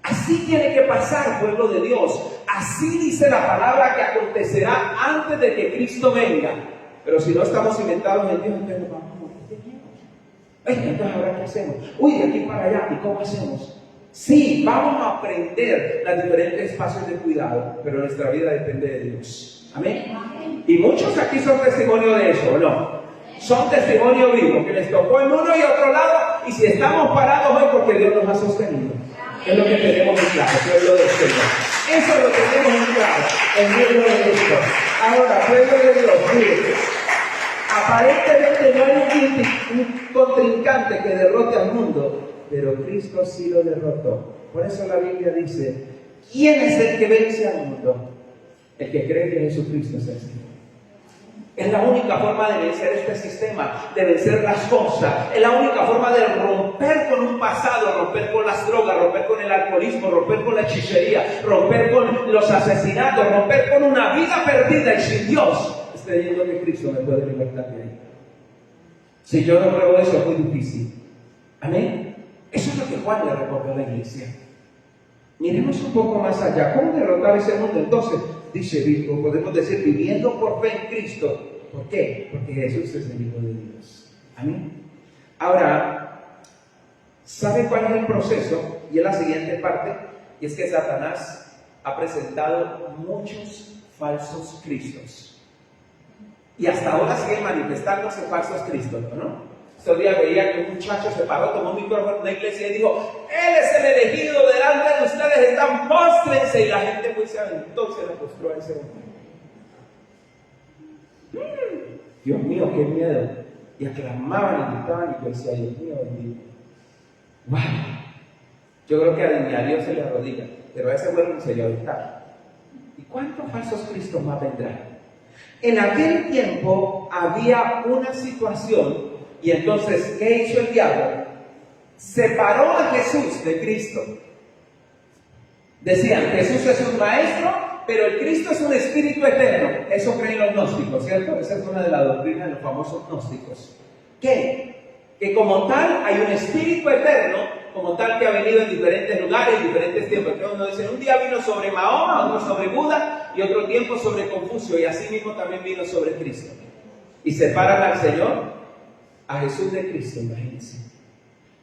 Así tiene que pasar, pueblo de Dios. Así dice la palabra que acontecerá antes de que Cristo venga. Pero si no estamos cimentados en Dios, entonces vamos a morir de miedo. Entonces ahora ¿qué hacemos? Uy, de aquí para allá, ¿y cómo hacemos? Sí, vamos a aprender los diferentes espacios de cuidado, pero nuestra vida depende de Dios. Amén. Y muchos aquí son testimonio de eso, ¿o no? Son testimonio vivo, que les tocó en uno y otro lado, y si estamos parados hoy porque Dios nos ha sostenido. Es lo que tenemos en claro, pueblo del Señor. Eso es lo que tenemos en claro, en medio de Cristo. Ahora, pueblo de Dios, mire, aparentemente no hay un contrincante que derrote al mundo, pero Cristo sí lo derrotó. Por eso la Biblia dice, ¿quién es el que vence al mundo? El que cree que Jesucristo es el Señor. Es la única forma de vencer este sistema, de vencer las cosas. Es la única forma de romper con un pasado, romper con las drogas, romper con el alcoholismo, romper con la hechicería, romper con los asesinatos, romper con una vida perdida y sin Dios. Creyendo que Cristo me puede libertar de ahí. Si yo no creo eso, es muy difícil. Amén. Eso es lo que Juan le recordó a la iglesia. Miremos un poco más allá. ¿Cómo derrotar ese mundo? Entonces, dice, podemos decir, viviendo por fe en Cristo. ¿Por qué? Porque Jesús es el Hijo de Dios. Amén. Ahora, ¿sabe cuál es el proceso? Y es la siguiente parte, y es que Satanás ha presentado muchos falsos cristos. Y hasta ahora sigue manifestándose falsos cristos, ¿no? Estos días veía que un muchacho se paró, tomó un micrófono en una iglesia y dijo, Él es el elegido, delante de ustedes están, póstrense. Y la gente pues se aventó, se le postró a ese hombre. Dios mío, qué miedo. Y aclamaban y gritaban y yo decía, Dios mío, bendito. ¡Wow! Yo creo que a Dios se le arrodilla, pero a ese bueno se le ahorita. ¿Y cuántos falsos cristos más vendrán? En aquel tiempo había una situación, y entonces, ¿qué hizo el diablo? Separó a Jesús de Cristo. Decían, Jesús es un maestro, pero el Cristo es un espíritu eterno. Eso creen los gnósticos, ¿cierto? Esa es una de las doctrinas de los famosos gnósticos. ¿Qué? Que como tal hay un espíritu eterno, como tal que ha venido en diferentes lugares, en diferentes tiempos. Entonces uno dice, un día vino sobre Mahoma, otro sobre Buda, y otro tiempo sobre Confucio, y así mismo también vino sobre Cristo. Y separan al Señor, a Jesús de Cristo, imagínense.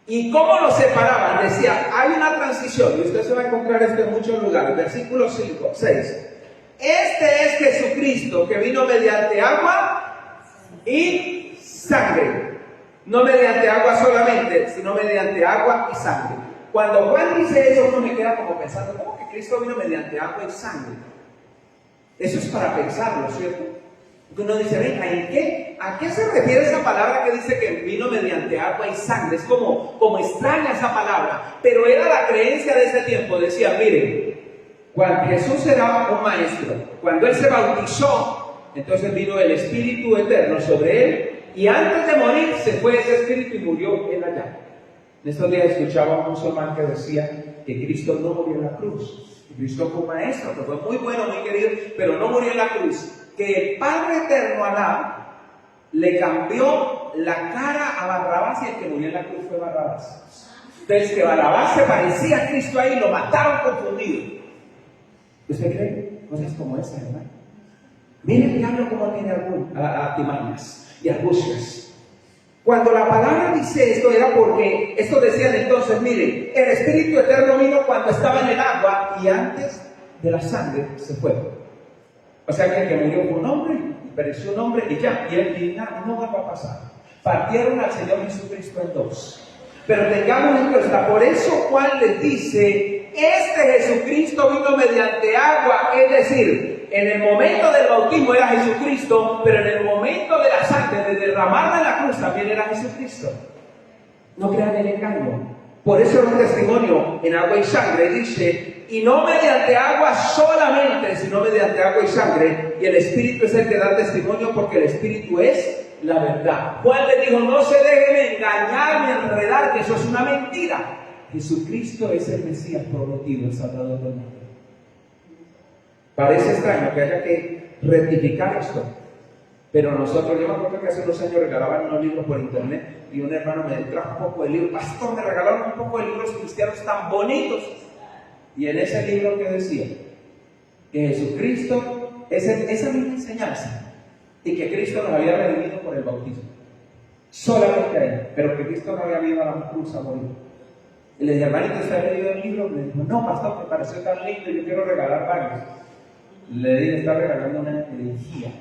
¿Y cómo lo separaban? Decía, hay una transición, y usted se va a encontrar esto en muchos lugares. Versículo 5, 6. Este es Jesucristo que vino mediante agua y sangre. No mediante agua solamente, sino mediante agua y sangre. Cuando Juan dice eso, uno me queda como pensando, ¿cómo que Cristo vino mediante agua y sangre? Eso es para pensarlo, ¿cierto? Porque uno dice, venga, ¿a qué se refiere esa palabra que dice que vino mediante agua y sangre? Es como extraña esa palabra, pero era la creencia de ese tiempo. Decía, miren, cuando Jesús era un maestro, cuando Él se bautizó, entonces vino el Espíritu Eterno sobre Él, y antes de morir se fue ese Espíritu y murió Él allá. En estos días escuchaba a un musulmán que decía que Cristo no murió en la cruz, Jesucristo fue un maestro, que fue muy bueno, muy querido, pero no murió en la cruz. Que el Padre Eterno, Alá, le cambió la cara a Barrabás, y el que murió en la cruz fue Barrabás. Entonces, que Barrabás se parecía a Cristo ahí, lo mataron confundido. ¿Usted cree cosas como esa, hermano? Mire el diablo cómo tiene artimañas y argucias. Cuando la palabra dice esto, era porque esto decían entonces, miren, el Espíritu Eterno vino cuando estaba en el agua y antes de la sangre se fue. O sea que el que murió fue un hombre, y pereció un hombre, y ya, y él no va a pasar. Partieron al Señor Jesucristo en dos. Pero tengamos en cuenta, por eso Juan les dice, este Jesucristo vino mediante agua, es decir, en el momento del bautismo era Jesucristo, pero en el momento de la sangre, de derramarla en la cruz, también era Jesucristo. No crean el engaño. Por eso el testimonio en agua y sangre dice, y no mediante agua solamente, sino mediante agua y sangre, y el Espíritu es el que da testimonio, porque el Espíritu es la verdad. Juan le dijo, no se dejen engañar ni enredar, que eso es una mentira. Jesucristo es el Mesías prometido, el Salvador del mundo. Parece extraño que haya que rectificar esto, pero nosotros, yo me acuerdo que hace unos años regalaban unos libros por internet y un hermano me trajo un poco de libros, pastor, me regalaron un poco de libros cristianos tan bonitos, y en ese libro que decía que Jesucristo es esa misma enseñanza y que Cristo nos había redimido por el bautismo, solamente ahí, pero que Cristo no había ido a la cruz a morir. Y le dije, hermanito, ¿usted ha leído el libro? Me dijo, no, pastor, me pareció tan lindo y yo quiero regalar varios. Le dije, está regalando una herejía.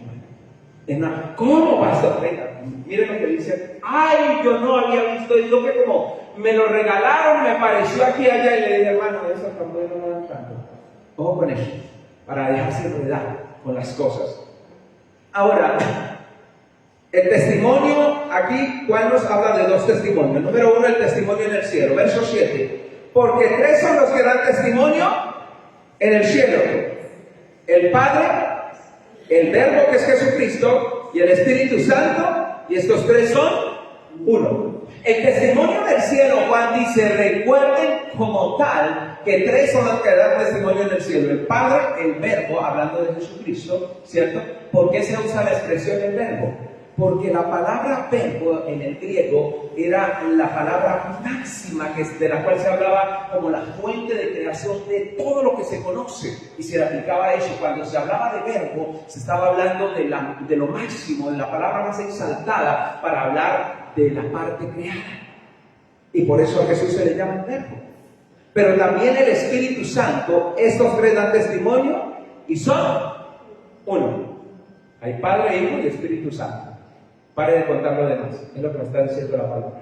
Es una, ¿cómo, pastor? Venga, miren lo que dice. Ay, yo no había visto, y yo que como me lo regalaron, me pareció aquí y allá, y le dije, hermano, eso tampoco no me dan tanto. Ojo con eso, para dejarse enredar con las cosas. Ahora, el testimonio, aquí Juan nos habla de dos testimonios. Número uno, el testimonio en el cielo, verso 7. Porque tres son los que dan testimonio en el cielo: el Padre, el Verbo, que es Jesucristo, y el Espíritu Santo, y estos tres son uno. El testimonio del cielo, Juan dice, recuerden como tal que tres son los que dan testimonio en el cielo: el Padre, el Verbo, hablando de Jesucristo, ¿cierto? ¿Por qué se usa la expresión el Verbo? Porque la palabra verbo en el griego era la palabra máxima de la cual se hablaba como la fuente de creación de todo lo que se conoce, y se le aplicaba a eso. Cuando se hablaba de verbo, se estaba hablando de lo máximo, de la palabra más exaltada para hablar de la parte creada, y por eso a Jesús se le llama el verbo. Pero también el Espíritu Santo, estos tres dan testimonio y son uno. Hay Padre, Hijo y Espíritu Santo. Pare de contar lo demás, es lo que me está diciendo la palabra.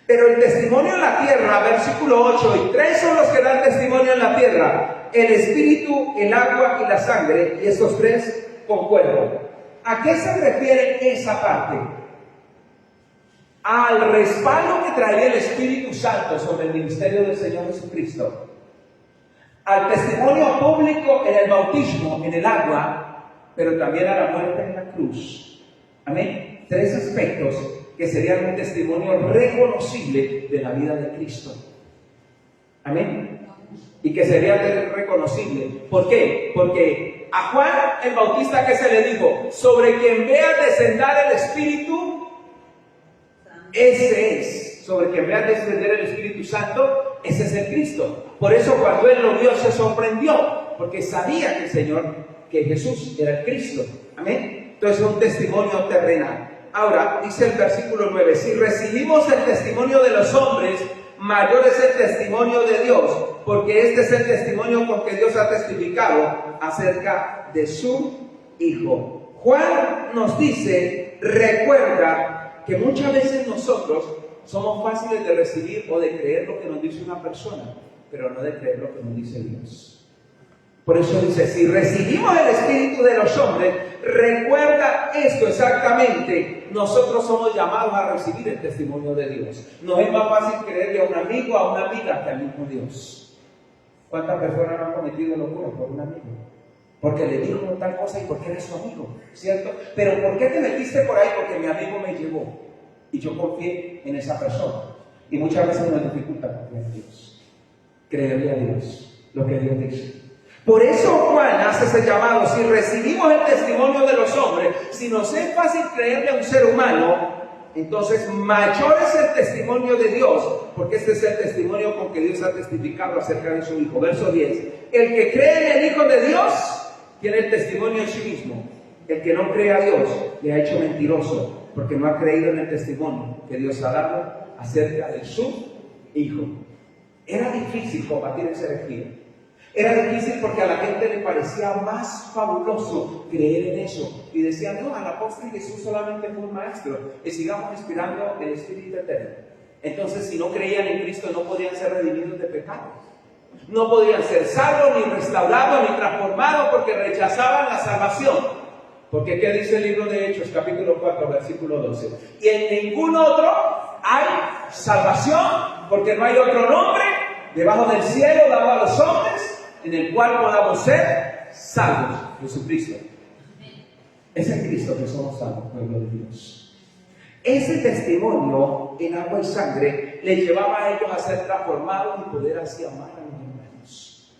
Pero el testimonio en la tierra, versículo 8, y tres son los que dan testimonio en la tierra: el espíritu, el agua y la sangre, y estos tres concuerdan. ¿A qué se refiere esa parte? Al respaldo que traería el Espíritu Santo sobre el ministerio del Señor Jesucristo, al testimonio público en el bautismo, en el agua, pero también a la muerte en la cruz. Amén. Tres aspectos que serían un testimonio reconocible de la vida de Cristo. Amén. Y que sería reconocible. ¿Por qué? Porque a Juan el Bautista, ¿qué se le dijo? Sobre quien vea descender el Espíritu, ese es. Sobre quien vea descender el Espíritu Santo, ese es el Cristo. Por eso cuando él lo vio se sorprendió, porque sabía que Jesús era el Cristo. Amén. Entonces es un testimonio terrenal. Ahora, dice el versículo 9, si recibimos el testimonio de los hombres, mayor es el testimonio de Dios, porque este es el testimonio con que Dios ha testificado acerca de su Hijo. Juan nos dice, recuerda que muchas veces nosotros somos fáciles de recibir o de creer lo que nos dice una persona, pero no de creer lo que nos dice Dios. Por eso dice, si recibimos el Espíritu de los hombres, recuerda esto exactamente, nosotros somos llamados a recibir el testimonio de Dios. Nos es más fácil creerle a un amigo, a una amiga, que al mismo Dios. ¿Cuántas personas han cometido locura por un amigo? Porque le dijo tal cosa y porque era su amigo, ¿cierto? Pero ¿por qué te metiste por ahí? Porque mi amigo me llevó y yo confié en esa persona. Y muchas veces nos dificulta confiar en Dios, creerle a Dios, lo que Dios dice. Por eso Juan hace ese llamado: si recibimos el testimonio de los hombres, si nos es fácil creerle a un ser humano, entonces mayor es el testimonio de Dios, porque este es el testimonio con que Dios ha testificado acerca de su Hijo. Verso 10: el que cree en el Hijo de Dios tiene el testimonio en sí mismo. El que no cree a Dios le ha hecho mentiroso, porque no ha creído en el testimonio que Dios ha dado acerca de su Hijo. Era difícil combatir esa herejía. Era difícil porque a la gente le parecía más fabuloso creer en eso. Y decían: no, al apóstol Jesús solamente fue un maestro, y sigamos inspirando el Espíritu Eterno. Entonces, si no creían en Cristo, no podían ser redimidos de pecado. No podían ser salvos, ni restaurados, ni transformados, porque rechazaban la salvación. Porque ¿qué dice el libro de Hechos, capítulo 4, versículo 12? Y en ningún otro hay salvación, porque no hay otro nombre debajo del cielo dado a los hombres en el cual podamos ser salvos. Jesucristo. Es en Cristo que somos salvos, pueblo de Dios. Ese testimonio en agua y sangre le llevaba a ellos a ser transformados y poder así amar a los hermanos.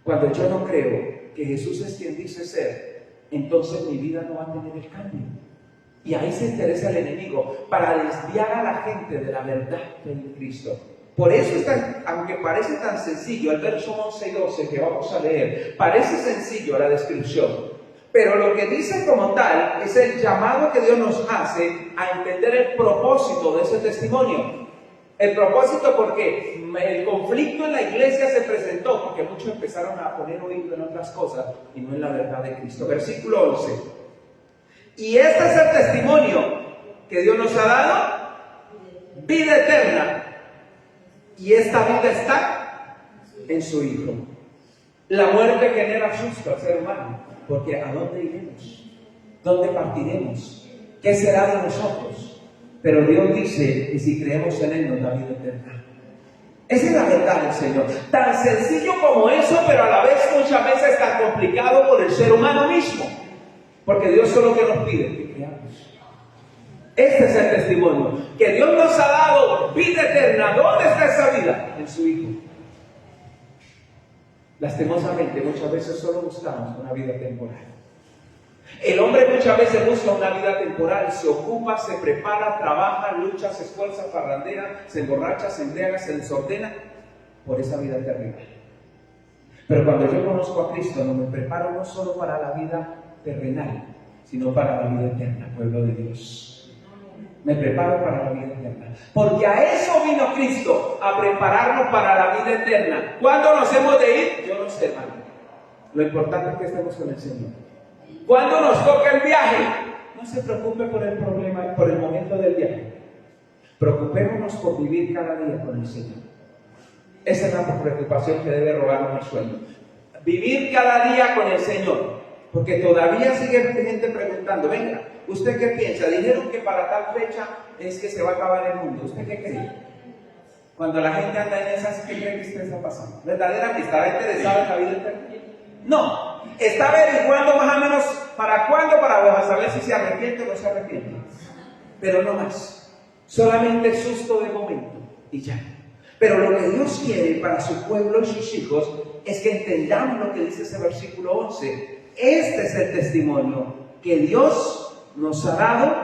Cuando yo no creo que Jesús es quien dice ser, entonces mi vida no va a tener el cambio. Y ahí se interesa el enemigo para desviar a la gente de la verdad que hay en Cristo. Por eso, aunque parece tan sencillo, el verso 11 y 12 que vamos a leer, parece sencillo la descripción, pero lo que dice como tal es el llamado que Dios nos hace a entender el propósito de ese testimonio. El propósito, porque el conflicto en la iglesia se presentó porque muchos empezaron a poner oído en otras cosas y no en la verdad de Cristo. Versículo 11. Y este es el testimonio que Dios nos ha dado: vida eterna. Y esta vida está en su Hijo. La muerte genera susto al ser humano, porque ¿a dónde iremos? ¿Dónde partiremos? ¿Qué será de nosotros? Pero Dios dice que si creemos en Él nos da vida eterna. Esa es la verdad del Señor. Tan sencillo como eso, pero a la vez muchas veces tan complicado por el ser humano mismo. Porque Dios solo que nos pide que creamos. Este es el testimonio, que Dios nos ha dado vida eterna. ¿Dónde está esa vida? En su Hijo. Lastimosamente, muchas veces solo buscamos una vida temporal. El hombre muchas veces busca una vida temporal, se ocupa, se prepara, trabaja, lucha, se esfuerza, parrandera, se emborracha, se embriaga, se desordena por esa vida terrenal. Pero cuando yo conozco a Cristo, no me preparo no solo para la vida terrenal, sino para la vida eterna, pueblo de Dios. Me preparo para la vida eterna. Porque a eso vino Cristo, a prepararnos para la vida eterna. ¿Cuándo nos hemos de ir? Yo no sé, hermano. Lo importante es que estemos con el Señor. ¿Cuándo nos toca el viaje? No se preocupe por el problema, por el momento del viaje. Preocupémonos por vivir cada día con el Señor. Esa es la preocupación que debe robarnos el sueño. Vivir cada día con el Señor. Porque todavía sigue gente preguntando: venga, ¿usted qué piensa? Dijeron que para tal fecha es que se va a acabar el mundo. ¿Usted qué cree? Cuando la gente anda en esas, ¿qué cree que usted está pasando? ¿Verdaderamente estará interesado en la vida eterna? No. Está averiguando más o menos para cuándo, para saber si se arrepiente o no se arrepiente. Pero no más. Solamente el susto de momento y ya. Pero lo que Dios quiere para su pueblo y sus hijos es que entendamos lo que dice ese versículo 11. Este es el testimonio, que Dios nos ha dado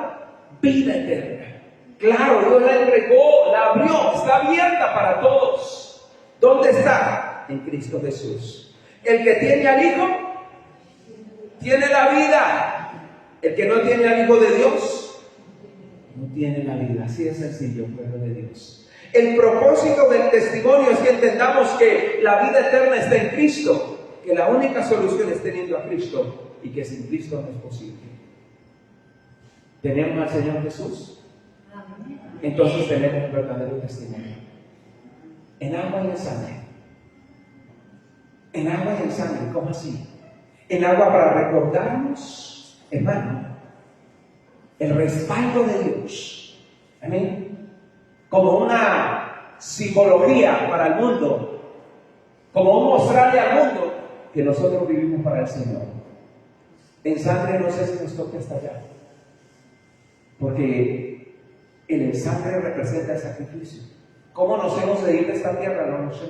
vida eterna. Claro, Dios la entregó, la abrió, está abierta para todos. ¿Dónde está? En Cristo Jesús. El que tiene al Hijo tiene la vida. El que no tiene al Hijo de Dios no tiene la vida. Así de sencillo, pueblo de Dios. El propósito del testimonio es que entendamos que la vida eterna está en Cristo, que la única solución es teniendo a Cristo y que sin Cristo no es posible. ¿Tenemos al Señor Jesús? Entonces tenemos un verdadero testimonio. En agua y en sangre. En agua y en sangre, ¿cómo así? En agua para recordarnos, hermano, el respaldo de Dios. Amén. Como una simbología para el mundo, como un mostrarle al mundo que nosotros vivimos para el Señor. En sangre no sé si nos toque hasta allá, porque el sangre representa el sacrificio. ¿Cómo nos hemos de ir de esta tierra? No lo sé.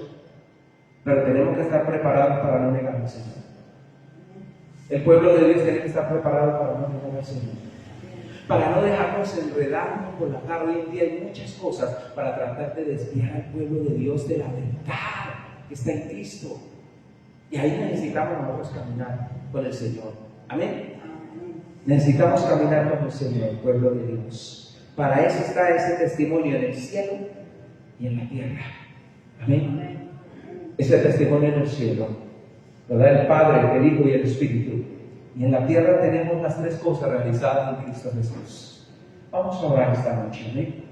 pero tenemos que estar preparados para no negar al Señor. El pueblo de Dios tiene que estar preparado para no negar al Señor, para no dejarnos enredarnos por la cara. Hoy en día hay muchas cosas para tratar de desviar al pueblo de Dios de la verdad que está en Cristo. Y ahí necesitamos nosotros caminar con el Señor. Amén. Necesitamos caminar con el Señor, el pueblo de Dios. Para eso está ese testimonio en el cielo y en la tierra. Amén. Ese testimonio en el cielo, ¿verdad? El Padre, el Hijo y el Espíritu. Y en la tierra tenemos las tres cosas realizadas en Cristo Jesús. Vamos a orar esta noche, amén.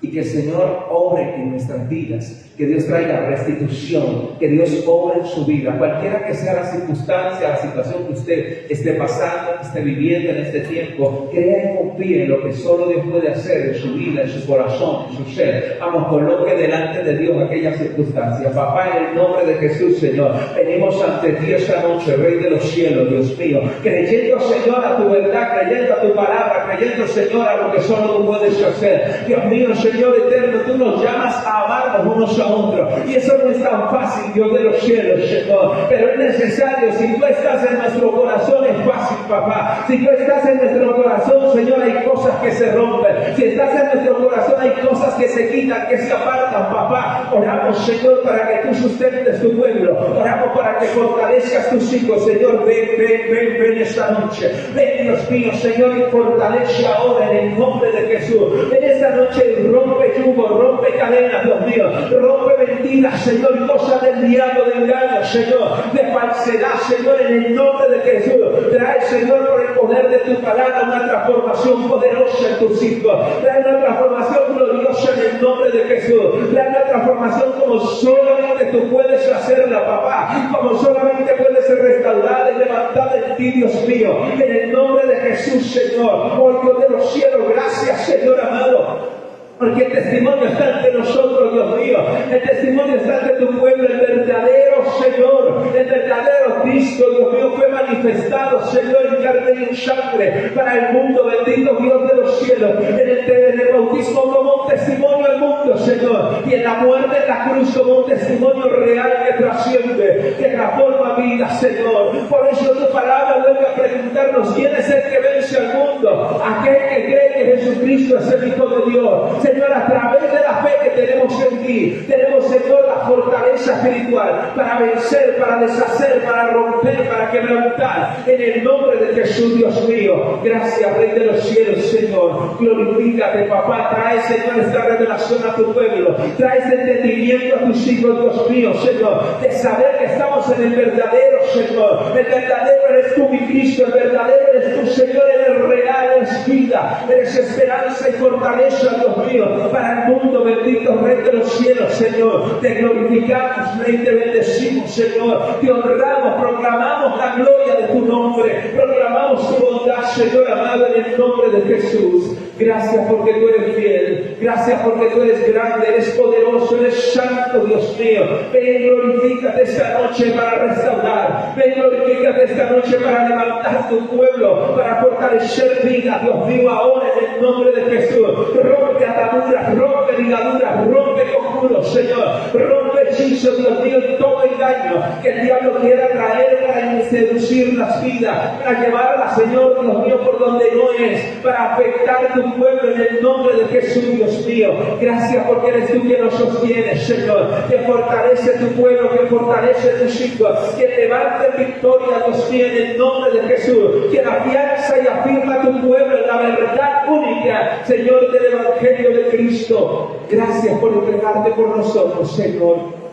Y que el Señor obre en nuestras vidas, que Dios traiga restitución, que Dios obre en su vida, cualquiera que sea la circunstancia, la situación que usted esté pasando, que esté viviendo en este tiempo. Crea y confíe en lo que solo Dios puede hacer en su vida, en su corazón, en su ser. Vamos, coloque delante de Dios aquella circunstancia. Papá, en el nombre de Jesús, Señor, venimos ante ti esta noche, Rey de los cielos, Dios mío, creyendo, Señor, a tu verdad, creyendo a tu palabra, creyendo, Señor, a lo que solo tú puedes hacer. Dios mío, Señor eterno, tú nos llamas a amarnos unos a otros, y eso no es tan fácil, Dios de los cielos, Señor, pero es necesario. Si tú estás en nuestro corazón es fácil, papá. Si tú estás en nuestro corazón, Señor, hay cosas que se rompen. Si estás en nuestro corazón hay cosas que se quitan, que se apartan, papá. Oramos, Señor, para que tú sustentes tu pueblo. Oramos para que fortalezcas tus hijos, Señor. Ven esta noche. Ven, Dios mío, Señor, y fortalece ahora en el nombre de Jesús. En esta noche rompe yugo, rompe cadenas, Dios mío. Rompe mentiras, Señor, cosas del diablo, de engaño, Señor, de falsedad, Señor, en el nombre de Jesús. Trae, Señor, por el poder de tu palabra, una transformación poderosa en tus hijos. Trae una transformación gloriosa en el nombre de Jesús. Trae una transformación como solamente tú puedes hacerla, papá. Como solamente puedes ser restaurada y levantada en ti, Dios mío. En el nombre de Jesús, Señor. Oh Dios de los cielos, gracias, Señor amado. Porque el testimonio está ante nosotros, Dios mío. El testimonio está ante tu pueblo. El verdadero Señor, el verdadero Cristo, Dios mío, fue manifestado, Señor, en carne y en sangre para el mundo. Bendito Dios de los cielos. En el bautismo como un testimonio al mundo, Señor. Y en la muerte en la cruz como un testimonio real que trasciende, que transforma vidas, Señor. Por eso tu palabra vuelve a preguntarnos: ¿quién es el que vence al mundo? Aquel que cree que Jesucristo es el Hijo de Dios. Señor, a través de la fe que tenemos en ti, tenemos, Señor, la fortaleza espiritual para vencer, para deshacer, para romper, para quebrantar. En el nombre de Jesús, Dios mío. Gracias, Rey de los cielos, Señor. Glorifícate, papá. Trae, Señor, esta revelación a tu pueblo. Trae este entendimiento a tus hijos, Dios mío, Señor, de saber que estamos en el verdadero, Señor. El verdadero eres tú, mi Cristo. El verdadero eres tú, Señor. Eres real, eres vida, eres esperanza y fortaleza, Dios mío, para el mundo. Bendito Rey de los cielos, Señor. Te glorificamos, Rey, te bendecimos, Señor. Te honramos, proclamamos la gloria de tu nombre, proclamamos tu bondad, Señor amado, en el nombre de Jesús. Gracias porque tú eres fiel, gracias porque tú eres grande, eres poderoso, eres santo, Dios mío. Ven, glorifícate esta noche para restaurar, ven, glorifícate esta noche para levantar tu pueblo, para fortalecer vida, Dios mío, ahora en el nombre de Jesús. Rompe ataduras, rompe ligaduras, rompe conjuros, Señor. Rompe hechizos, Dios mío, y todo engaño que el diablo quiera traer para seducir las vidas, para llevarlas, Señor, Dios mío, por donde no es, para afectar tu pueblo en el nombre de Jesús, Dios mío. Gracias porque eres tú quien nos sostiene, Señor, que fortalece tu pueblo, que fortalece tus hijos, que levanta en victoria, Dios mío, en el nombre de Jesús, que afianza y afirma tu pueblo en la verdad única, Señor, del Evangelio de Cristo. Gracias por entregarte por nosotros, Señor.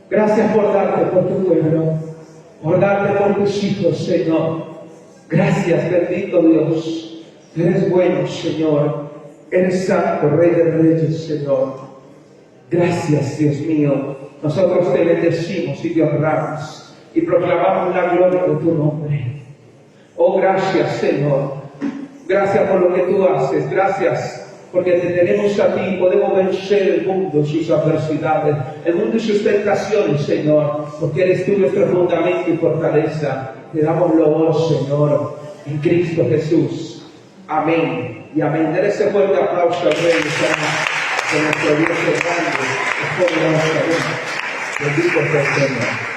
Gracias por darte por tu pueblo, por darte por tus hijos, Señor. Gracias, bendito Dios. Eres bueno, Señor. Eres santo, Rey de Reyes, Señor. Gracias, Dios mío. Nosotros te bendecimos y te honramos y proclamamos la gloria de tu nombre. Oh, gracias, Señor. Gracias por lo que tú haces. Gracias porque te tenemos a ti y podemos vencer el mundo y sus adversidades, el mundo y sus tentaciones, Señor, porque eres tú nuestro fundamento y fortaleza. Te damos loor, Señor, en Cristo Jesús. Amén y amén. Denle ese fuerte aplauso al Rey de nuestro Dios es grande, es poderoso. Bendito sea el Señor.